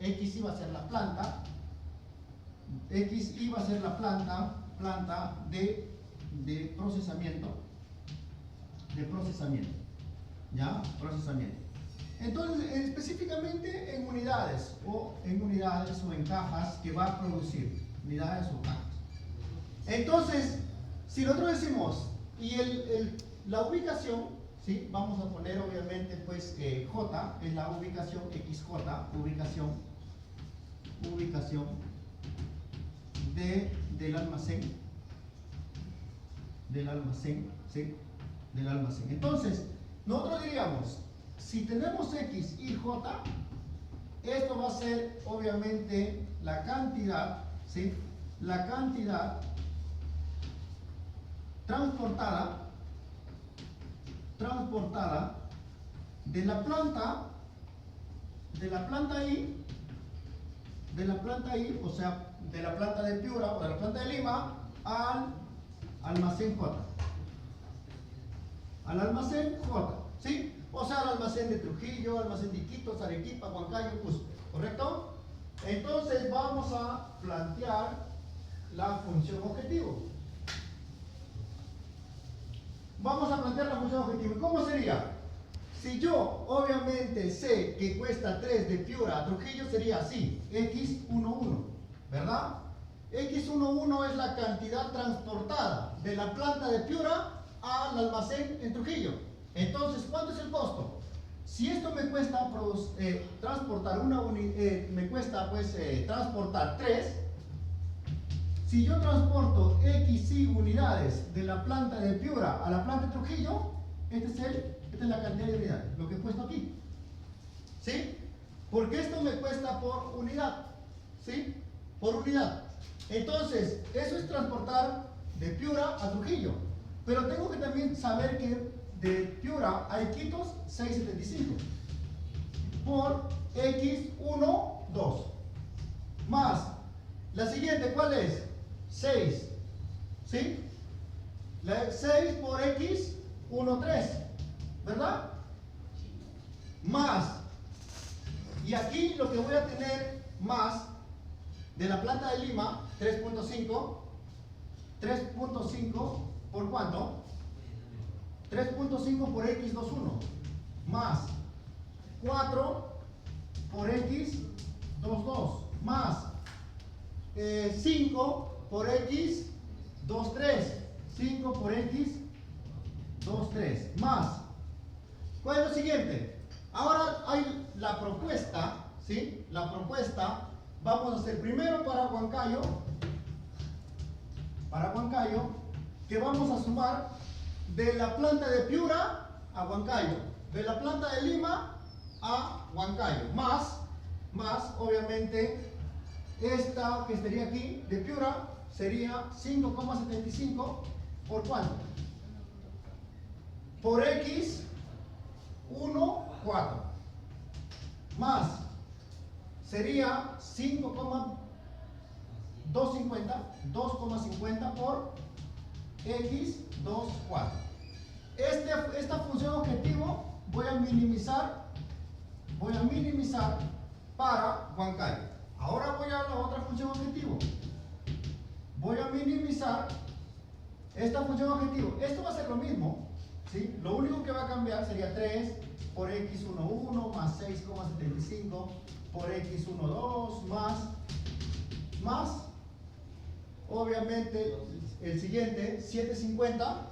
XY va a ser la planta, XY va a ser la planta de procesamiento, ¿ya? Procesamiento. Entonces, específicamente en unidades o en cajas que va a producir, unidades o cajas. Entonces, si nosotros decimos, y la ubicación, ¿sí? Vamos a poner obviamente pues J es la ubicación, XJ, ubicación del almacén, ¿sí? Del almacén. Entonces, nosotros diríamos, si tenemos X y J, esto va a ser obviamente la cantidad, ¿sí? La cantidad transportada de la planta I, o sea, de la planta de Piura o de la planta de Lima al almacén J. Al almacén J, ¿sí? O sea, al almacén de Trujillo, almacén de Iquitos, Arequipa, Huancayo, Cusco, ¿correcto? Entonces vamos a plantear la función objetivo. Vamos a plantear la función objetivo. ¿Cómo sería? Si yo obviamente sé que cuesta 3 de Piura a Trujillo, sería así, X11, ¿verdad? X11 es la cantidad transportada de la planta de Piura al almacén en Trujillo. Entonces, ¿cuánto es el costo? Si esto me cuesta transportar transportar 3, si yo transporto XY unidades de la planta de Piura a la planta de Trujillo, esta es la cantidad de unidades, lo que he puesto aquí. ¿Sí? Porque esto me cuesta por unidad. ¿Sí? Por unidad. Entonces, eso es transportar de Piura a Trujillo. Pero tengo que también saber que de Piura a Iquitos, 6.75. Por X12. Más. La siguiente, ¿cuál es? 6. ¿Sí? 6 por X13. ¿Verdad? Más. Y aquí lo que voy a tener más de la planta de Lima, 3.5. 3.5 por ¿cuánto? 3.5 por X21. Más 4 por X22. Más 5 por X23. 5 por X23. Más. ¿Cuál es lo siguiente? Ahora hay la propuesta, ¿sí? La propuesta, vamos a hacer primero para Huancayo, que vamos a sumar de la planta de Piura a Huancayo, de la planta de Lima a Huancayo, más obviamente esta que estaría aquí de Piura sería 5,75 por cuánto, por X 1,4 más sería 2,50 por X 2,4. Esta función objetivo voy a minimizar para Huancayo. Ahora voy a la otra función objetivo. Voy a minimizar esta función objetivo. Esto va a ser lo mismo, ¿sí? Lo único que va a cambiar sería 3 por x11 más 6,75 por x12 más obviamente el siguiente 7,50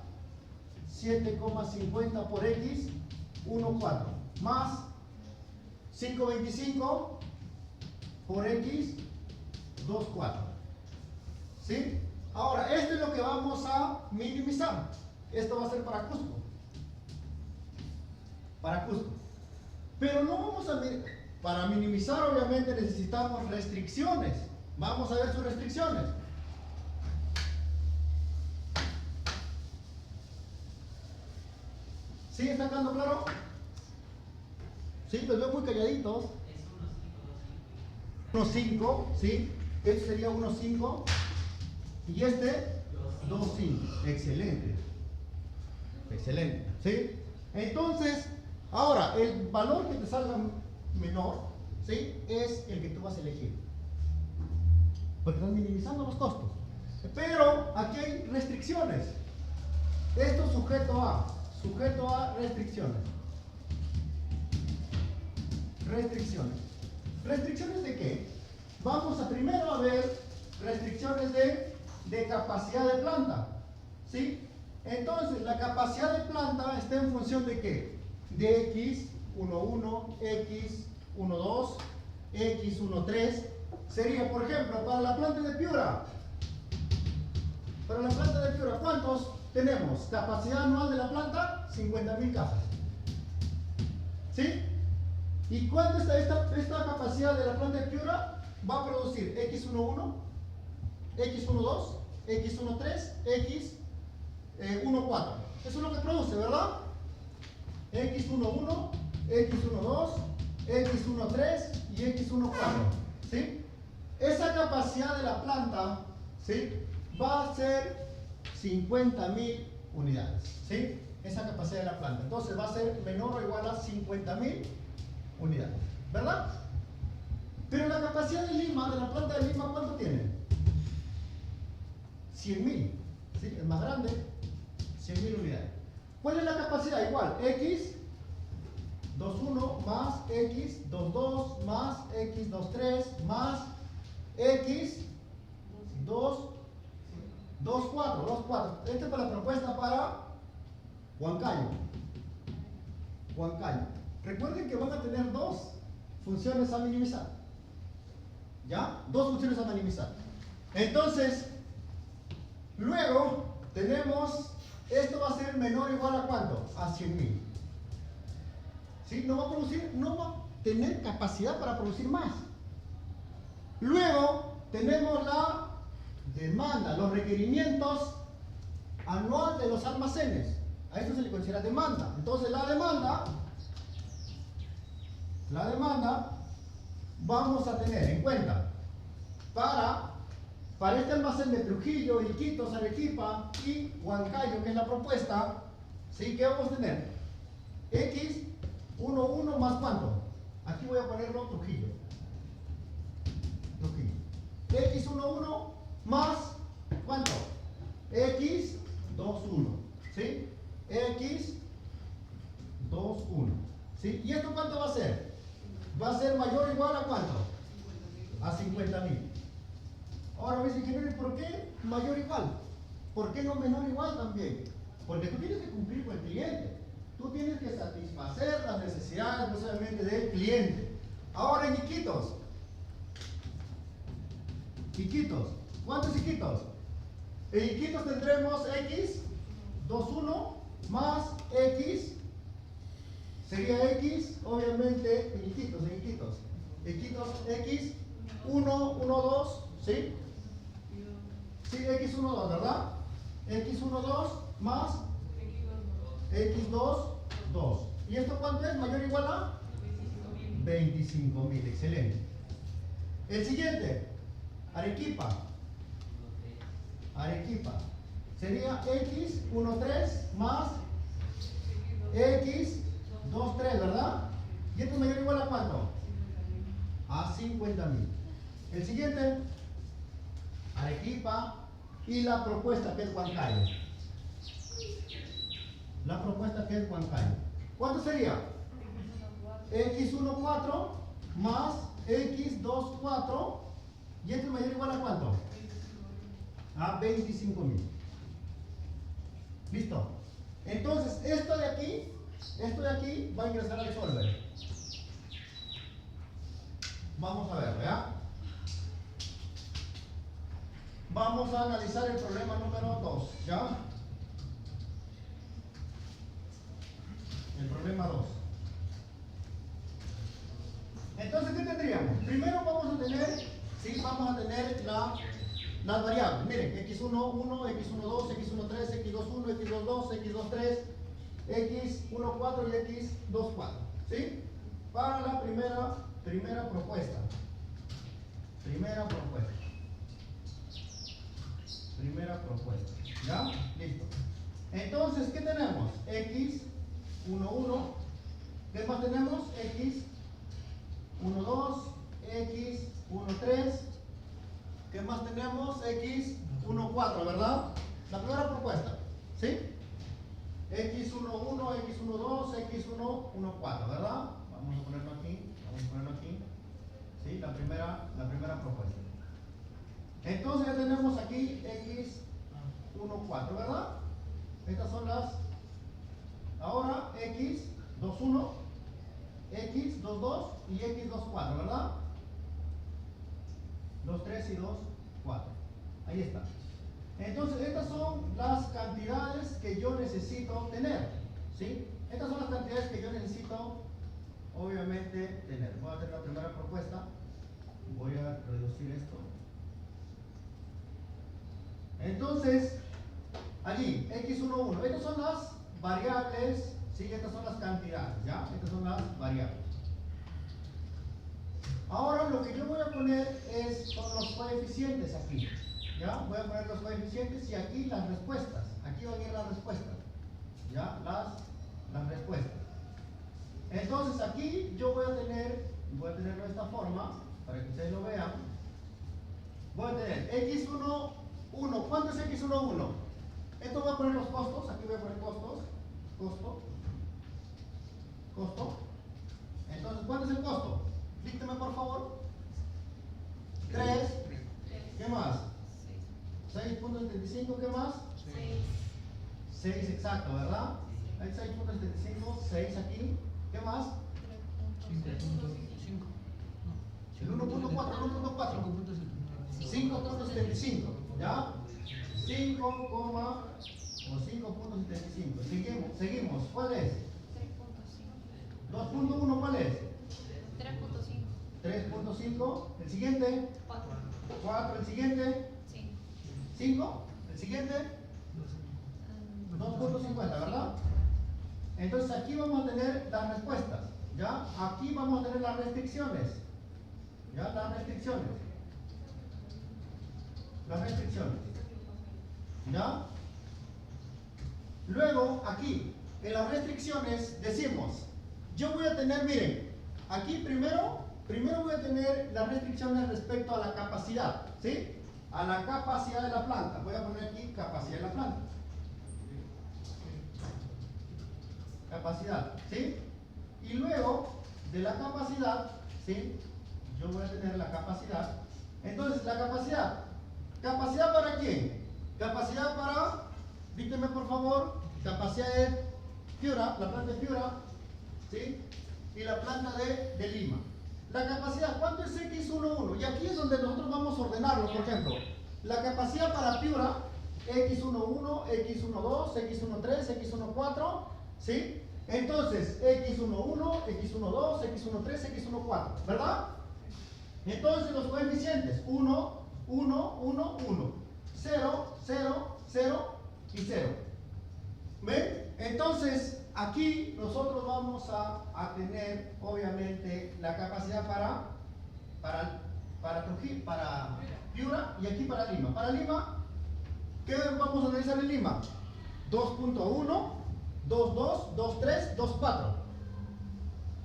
por x14 más 5,25 por x24, ¿sí? Ahora, esto es lo que vamos a minimizar. Esto va a ser para Cusco. Pero no vamos a... Para minimizar, obviamente, necesitamos restricciones. Vamos a ver sus restricciones. ¿Sí? ¿Está quedando claro? ¿Sí? Los veo muy calladitos. Es 1,5, ¿sí? Este sería 1,5 y este 2,5. Excelente. Excelente, ¿sí? Entonces, ahora, el valor que te salga menor, ¿sí? Es el que tú vas a elegir. Porque estás minimizando los costos. Pero aquí hay restricciones. Esto sujeto a restricciones. ¿Restricciones de qué? Vamos a primero a ver restricciones de capacidad de planta, ¿sí? Entonces, la capacidad de planta está en función de ¿qué? De X11, X12, X13. Sería, por ejemplo, para la planta de Piura. ¿Cuántos tenemos? Capacidad anual de la planta, 50.000 cajas. ¿Sí? ¿Y cuánto está esta capacidad de la planta de Piura? Va a producir X11, X12, X13, X14. Eso es lo que produce, ¿verdad? X11, X12, X13 y X14. ¿Sí? Esa capacidad de la planta, ¿sí? Va a ser 50.000 unidades. ¿Sí? Esa capacidad de la planta. Entonces va a ser menor o igual a 50.000 unidades, ¿verdad? Pero la capacidad de Lima, de la planta de Lima, ¿cuánto tiene? 100.000, ¿sí? Es más grande, 100.000 unidades. ¿Cuál es la capacidad? Igual, X21 más X22 más X23 más X24. Esta es la propuesta para Huancayo. Recuerden que van a tener dos funciones a minimizar. ¿Ya? Dos funciones a minimizar. Entonces, luego tenemos, esto va a ser menor o igual a ¿cuánto? A 100.000. ¿Sí? No va a tener capacidad para producir más. Luego tenemos la demanda, los requerimientos anual de los almacenes. A esto se le considera demanda. Entonces la demanda vamos a tener en cuenta para este almacén de Trujillo, Iquitos, Arequipa y Huancayo, que es la propuesta, ¿sí? ¿Qué vamos a tener? X11 más ¿cuánto? Aquí voy a ponerlo Trujillo. X11 más ¿cuánto? X21, ¿sí? X21, ¿sí? ¿Y esto cuánto va a ser? Va a ser mayor o igual a ¿cuánto? A 50.000. Ahora me dicen, ingeniero, ¿por qué mayor o igual? ¿Por qué no menor o igual también? Porque tú tienes que cumplir con el cliente. Tú tienes que satisfacer las necesidades, no solamente del cliente. Ahora en Iquitos. Iquitos. ¿Cuántos Iquitos? En Iquitos tendremos x, 21 más x, sería x, obviamente, en Iquitos. Iquitos, x, 1, 1, 2, ¿sí? Sí, x, 1, 2, ¿verdad? X, 1, 2 más x, 2, 2. ¿Y esto cuánto es? ¿Mayor o igual a? 25.000, excelente. El siguiente, Arequipa. Sería x, 1, 3 más x, 2, 3, ¿verdad? ¿Y esto es mayor o igual a cuánto? A 50.000. El siguiente, Arequipa y la propuesta que es Huancayo. ¿Cuánto sería? x1, 4 más x2, 4. ¿Y esto es mayor o igual a cuánto? A 25.000. ¿Listo? Entonces, esto de aquí va a ingresar al solver. Vamos a ver, ¿verdad? Vamos a analizar el problema número 2, ¿ya? El problema 2. Entonces, ¿qué tendríamos? Primero vamos a tener las variables. Miren, x1, 1, x1, 2, x1, 3, x2, 1, x2, 2, x2, 3, x1, 4 y x2, 4. ¿Sí? Para la primera propuesta. ¿Ya? Listo. Entonces, ¿qué tenemos? x, 1, 1. ¿Qué más tenemos? x, 1, 2, x, 1, 3. ¿Qué más tenemos? x, 1, 4, ¿verdad? La primera propuesta, ¿sí? x, 1, 1, x, 1, 2, x, 1, 1, 4, ¿verdad? Vamos a ponerlo aquí. ¿Sí? La primera propuesta. Entonces ya tenemos aquí x, 1, 4, ¿verdad? Estas son las... Ahora x, 2, 1, x, 2, 2 y x, 2, 4, ¿verdad? 2, 3 y 2, 4. Ahí está. Entonces, estas son las cantidades que yo necesito tener. ¿Sí? Estas son las cantidades que yo necesito, obviamente, tener. Voy a hacer la primera propuesta. Voy a reducir esto. Entonces, allí, x1, 1. Estas son las variables. ¿Sí? Estas son las cantidades. ¿Ya? Estas son las variables. Ahora lo que yo voy a poner son los coeficientes aquí. ¿Ya? Voy a poner los coeficientes y aquí las respuestas. Aquí van a ir las respuestas. ¿Ya? Las respuestas. Entonces aquí yo voy a tenerlo de esta forma, para que ustedes lo vean. Voy a tener x1, 1. ¿Cuánto es x1, 1? Esto voy a poner los costos. Aquí voy a poner costos. Costo. Entonces, ¿cuánto es el costo? Díctame por favor. 3. ¿Qué más? 6.75. ¿Qué más? 6 exacto, ¿verdad? Hay 6.75, 6 aquí. ¿Qué más? 5.5. El 1.4. 5.75. ¿Ya? 5.75. Seguimos. ¿Cuál es? 2.1. ¿Cuál es? 3.5. El siguiente. 4. El siguiente. 5. El siguiente. 2.50, ¿verdad? Entonces aquí vamos a tener las respuestas. ¿Ya? Aquí vamos a tener las restricciones. ¿Ya? Las restricciones. ¿Ya? Luego, aquí, en las restricciones decimos, yo voy a tener, miren, aquí primero voy a tener las restricciones respecto a la capacidad, ¿sí? A la capacidad de la planta. Voy a poner aquí capacidad de la planta. Capacidad, ¿sí? Y luego de la capacidad, ¿sí? Yo voy a tener la capacidad. Entonces, la capacidad. ¿Capacidad para quién? Capacidad para, dígame por favor, capacidad de Piura, la planta de Piura, ¿sí? Y la planta de Lima. La capacidad, ¿cuánto es X11? Y aquí es donde nosotros vamos a ordenarlo, por ejemplo. La capacidad para Piura, X11, X12, X13, X14, ¿sí? Entonces, X11, X12, X13, X14, ¿verdad? Entonces los coeficientes, 1, 1, 1, 1, 0, 0, 0 y 0. ¿Ven? Entonces, aquí nosotros vamos a tener, obviamente, la capacidad para Trujillo, para Piura y aquí para Lima. Para Lima, ¿qué vamos a analizar en Lima? 2.1, 2.2, 2.3, 2.4.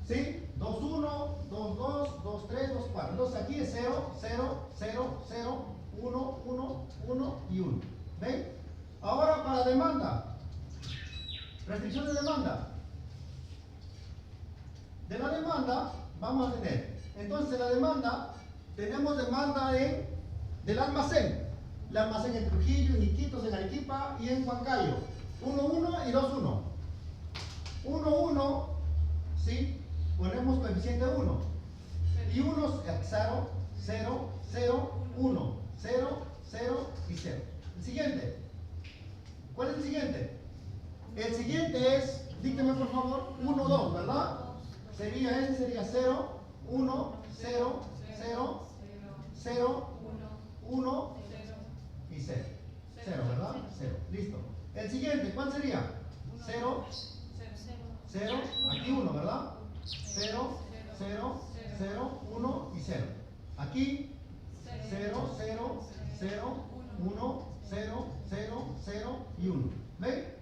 ¿Sí? 2.1, 2.2, 2.3, 2.4. Entonces aquí es 0, 0, 0, 0, 1, 1, 1 y 1. ¿Ven? Ahora para demanda. Restricción de demanda. De la demanda vamos a tener. Entonces la demanda, tenemos demanda del almacén. El almacén en Trujillo, en Iquitos, en Arequipa y en Huancayo. 1.1 y 2.1. 1.1, ¿sí? Ponemos coeficiente 1. Y 1, 0, 0, 0, 1, 0, 0 y 0. El siguiente. ¿Cuál es el siguiente? El siguiente es, dígame por favor, 1, 2, ¿verdad? Sería este, sería 0, 1, 0, 0, 0, 1 y 0. 0, ¿verdad? 0. Listo. El siguiente, ¿cuál sería? 0, 0, aquí 1, ¿verdad? 0, 0, 0, 1 y 0. Aquí 0, 0, 0, 1, 0, 0, 0 y 1. ¿Ven?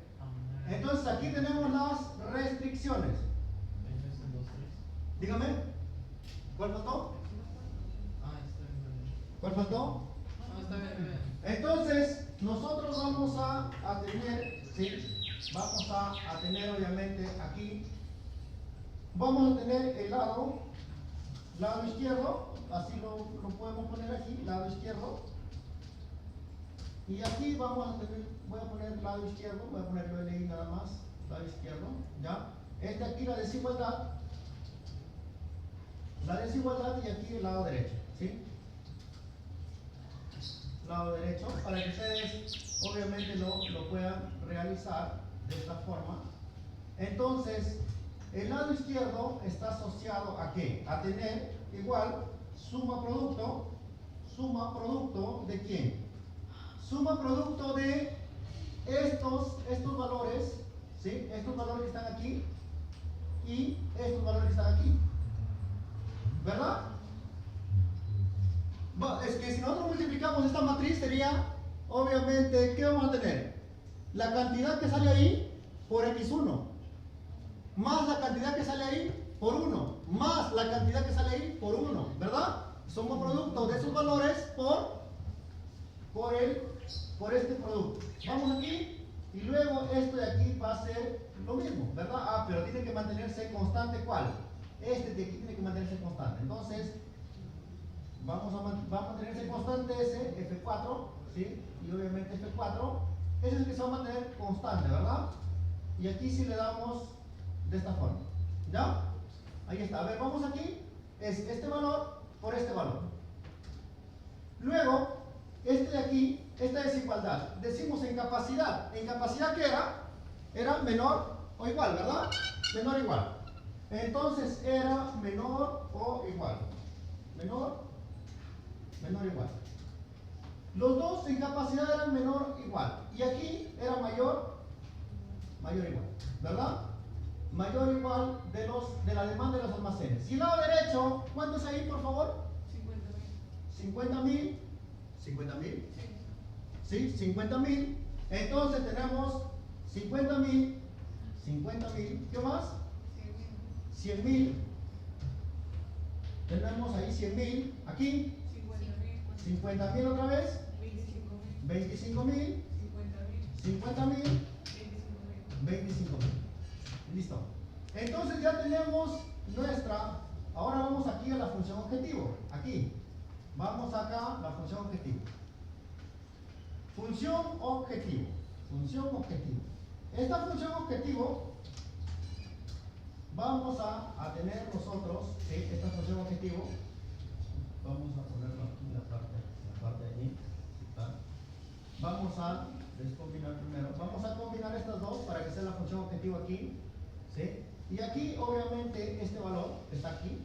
Entonces aquí tenemos las restricciones. Dígame, ¿cuál faltó? ¿Cuál faltó? Entonces, nosotros vamos a tener, ¿sí? Vamos a tener obviamente aquí, vamos a tener el lado izquierdo, así lo podemos poner aquí, lado izquierdo. Y aquí vamos a tener, voy a poner lado izquierdo, voy a poner LI nada más, lado izquierdo, ¿ya? Este aquí la desigualdad y aquí el lado derecho, ¿sí? Lado derecho, para que ustedes obviamente lo puedan realizar de esta forma. Entonces, el lado izquierdo está asociado a ¿qué? A tener igual suma producto ¿de quién? Suma producto de estos valores, ¿sí? Estos valores que están aquí y estos valores que están aquí, ¿verdad? Es que si nosotros multiplicamos esta matriz sería, obviamente, ¿qué vamos a tener? La cantidad que sale ahí por x1, más la cantidad que sale ahí por 1, más la cantidad que sale ahí por 1, ¿verdad? Somos producto de esos valores por este producto. Vamos aquí y luego esto de aquí va a ser lo mismo, ¿verdad? Ah, pero tiene que mantenerse constante, ¿cuál? Este de aquí tiene que mantenerse constante. Entonces, va a mantenerse constante ese F4, ¿sí? Y obviamente F4, ese es el que se va a mantener constante, ¿verdad? Y aquí si le damos de esta forma, ¿ya? Ahí está. A ver, vamos aquí, es este valor por este valor. Luego, este de aquí, esta desigualdad, decimos en capacidad ¿qué era? Era menor o igual, ¿verdad? Menor o igual. Entonces era menor o igual. Menor o igual. Los dos en capacidad eran menor o igual. Y aquí era mayor o igual, ¿verdad? Mayor o igual de la demanda de los almacenes. Y el lado derecho, ¿cuánto es ahí, por favor? 50.000. 50.000. ¿Sí? 50.000. Entonces tenemos 50.000. ¿Qué más? 100.000. Tenemos ahí 100.000. Aquí 50.000 otra vez. 25.000. 50.000. 25.000. Listo. Entonces ya tenemos nuestra. Ahora vamos aquí a la función objetivo. Aquí. Vamos acá a la función objetivo. Función objetivo. Esta función objetivo vamos a tener nosotros, ¿sí? Esta función objetivo. Vamos a ponerlo aquí en la parte de allí. ¿Tá? Vamos a descombinar primero. Vamos a combinar estas dos para que sea la función objetivo aquí. ¿Sí? Y aquí, obviamente, este valor que está aquí,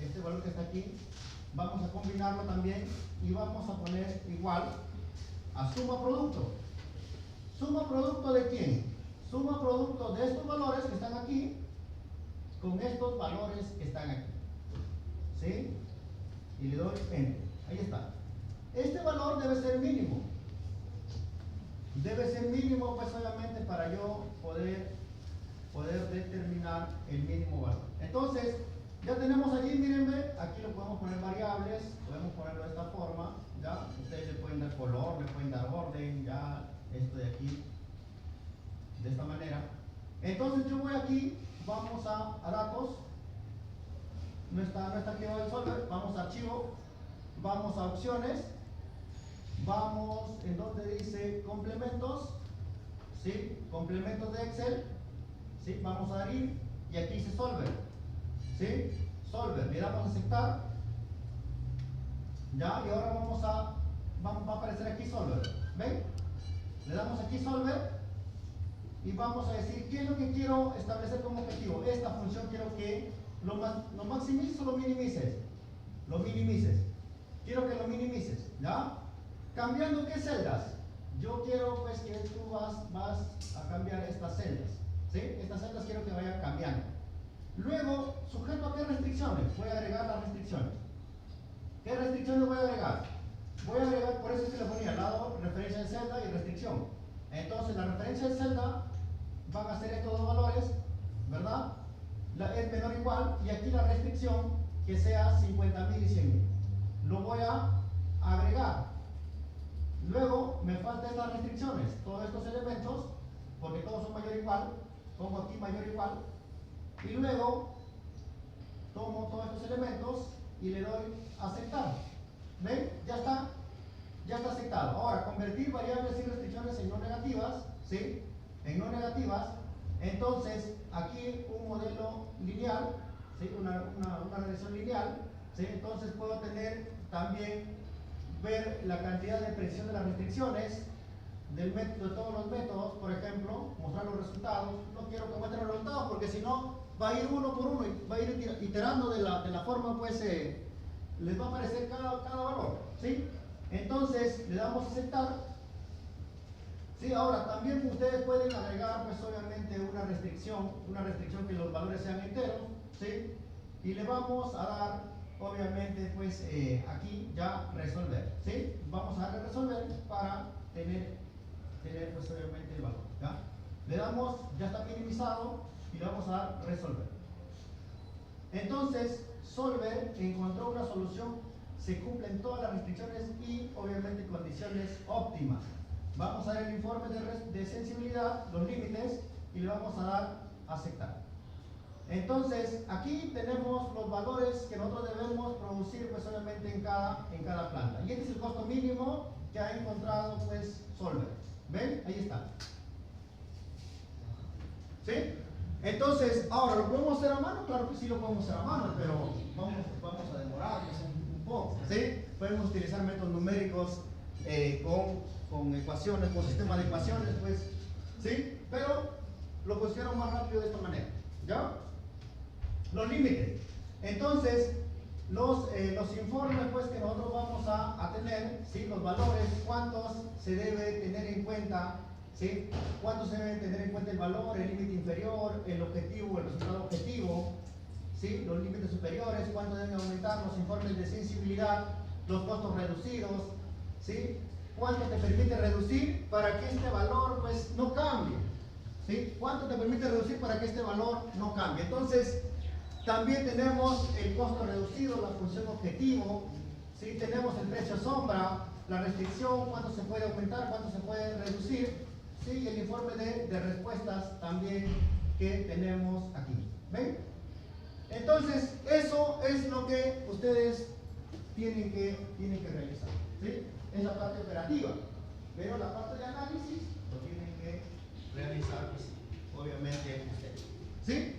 este valor que está aquí, vamos a combinarlo también y vamos a poner igual a suma producto. ¿Suma producto de quién? Suma producto de estos valores que están aquí con estos valores que están aquí. ¿Sí? Y le doy Enter. Ahí está. Este valor debe ser mínimo. Debe ser mínimo, pues obviamente para yo poder determinar el mínimo valor. Entonces, ya tenemos allí, mírenme, aquí lo podemos poner variables, podemos ponerlo de esta forma, ya, ustedes le pueden dar color, le pueden dar orden, ya, esto de aquí, de esta manera. Entonces yo voy aquí, vamos a datos, no está activado el solver, vamos a archivo, vamos a opciones, vamos en donde dice complementos, ¿sí? Complementos de Excel, ¿sí? Vamos a abrir y aquí dice solver, ¿sí? Solver, le damos a aceptar, ya, y ahora va a aparecer aquí solver, ¿ven? Le damos aquí solver y vamos a decir qué es lo que quiero establecer como objetivo. Esta función quiero que lo maximices o lo minimices. Lo minimices. Quiero que lo minimices, ¿ya? Cambiando qué celdas. Yo quiero pues que tú vas a cambiar estas celdas, ¿sí? Estas celdas quiero que vayan cambiando. Luego, ¿sujeto a qué restricciones? Voy a agregar las restricciones. ¿Qué restricciones voy a agregar? Voy a agregar, por eso es que le ponía al lado referencia de celda y restricción. Entonces, la referencia de celda van a ser estos dos valores, ¿verdad? Es menor o igual, y aquí la restricción que sea 50.000 y 100.000. Lo voy a agregar. Luego me faltan estas restricciones, todos estos elementos, porque todos son mayor o igual, pongo aquí mayor o igual, y luego tomo todos estos elementos y le doy aceptar. ¿Ven? Ya está aceptado. Ahora, convertir variables y restricciones en no negativas, ¿sí? En no negativas. Entonces, aquí un modelo lineal, ¿sí? Una regresión lineal, ¿sí? Entonces puedo tener también, ver la cantidad de precisión de las restricciones del método, de todos los métodos, por ejemplo, mostrar los resultados. No quiero que muestre los resultados porque si no, va a ir uno por uno y va a ir iterando de la forma, pues, les va a aparecer cada valor, ¿sí? Entonces, le damos a aceptar. Sí, ahora también ustedes pueden agregar, pues obviamente, una restricción que los valores sean enteros, ¿sí? Y le vamos a dar, obviamente, pues aquí ya resolver, ¿sí? Vamos a darle resolver para tener pues obviamente el valor, ¿ya? Le damos, ya está minimizado y le vamos a dar resolver. Entonces, Solver encontró una solución, se cumplen todas las restricciones y obviamente condiciones óptimas. Vamos a dar el informe de sensibilidad, los límites, y le vamos a dar aceptar. Entonces, aquí tenemos los valores que nosotros debemos producir, pues obviamente en cada planta. Y este es el costo mínimo que ha encontrado, pues, Solver. ¿Ven? Ahí está. ¿Sí? Entonces, ahora, ¿lo podemos hacer a mano? Claro que sí lo podemos hacer a mano, pero vamos a demorarnos un poco, ¿sí? Podemos utilizar métodos numéricos con ecuaciones, con sistemas de ecuaciones, pues, ¿sí? Pero lo pusieron más rápido de esta manera, ¿ya? Los límites. Entonces, los informes, pues, que nosotros vamos a tener, ¿sí? Los valores, cuántos se debe tener en cuenta, ¿sí? ¿Cuánto se debe tener en cuenta el valor, el límite inferior, el objetivo, el resultado objetivo? ¿Sí? Los límites superiores, cuánto deben aumentar los informes de sensibilidad, los costos reducidos, ¿sí? ¿Cuánto te permite reducir para que este valor, pues, no cambie? ¿Sí? ¿Cuánto te permite reducir para que este valor no cambie? Entonces, también tenemos el costo reducido, la función objetivo, ¿sí? Tenemos el precio sombra, la restricción, cuánto se puede aumentar, cuánto se puede reducir, ¿sí? El informe de respuestas también que tenemos aquí. ¿Ven? Entonces, eso es lo que ustedes tienen que realizar, ¿sí? Es la parte operativa, pero la parte de análisis lo tienen que realizar, pues, obviamente ustedes, ¿sí?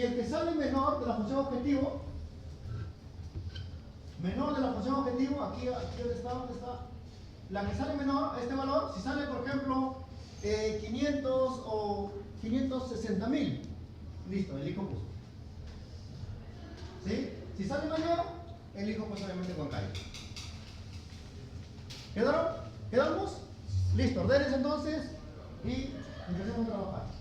Y el que sale menor de la función objetivo, aquí ¿dónde está? La que sale menor a este valor, si sale por ejemplo 500 o 560.000, listo, elijo pues. ¿Sí? Si sale mayor, elijo pues obviamente con calle. ¿Quedaron? ¿Quedamos? Listo, ordenes entonces y empecemos a trabajar.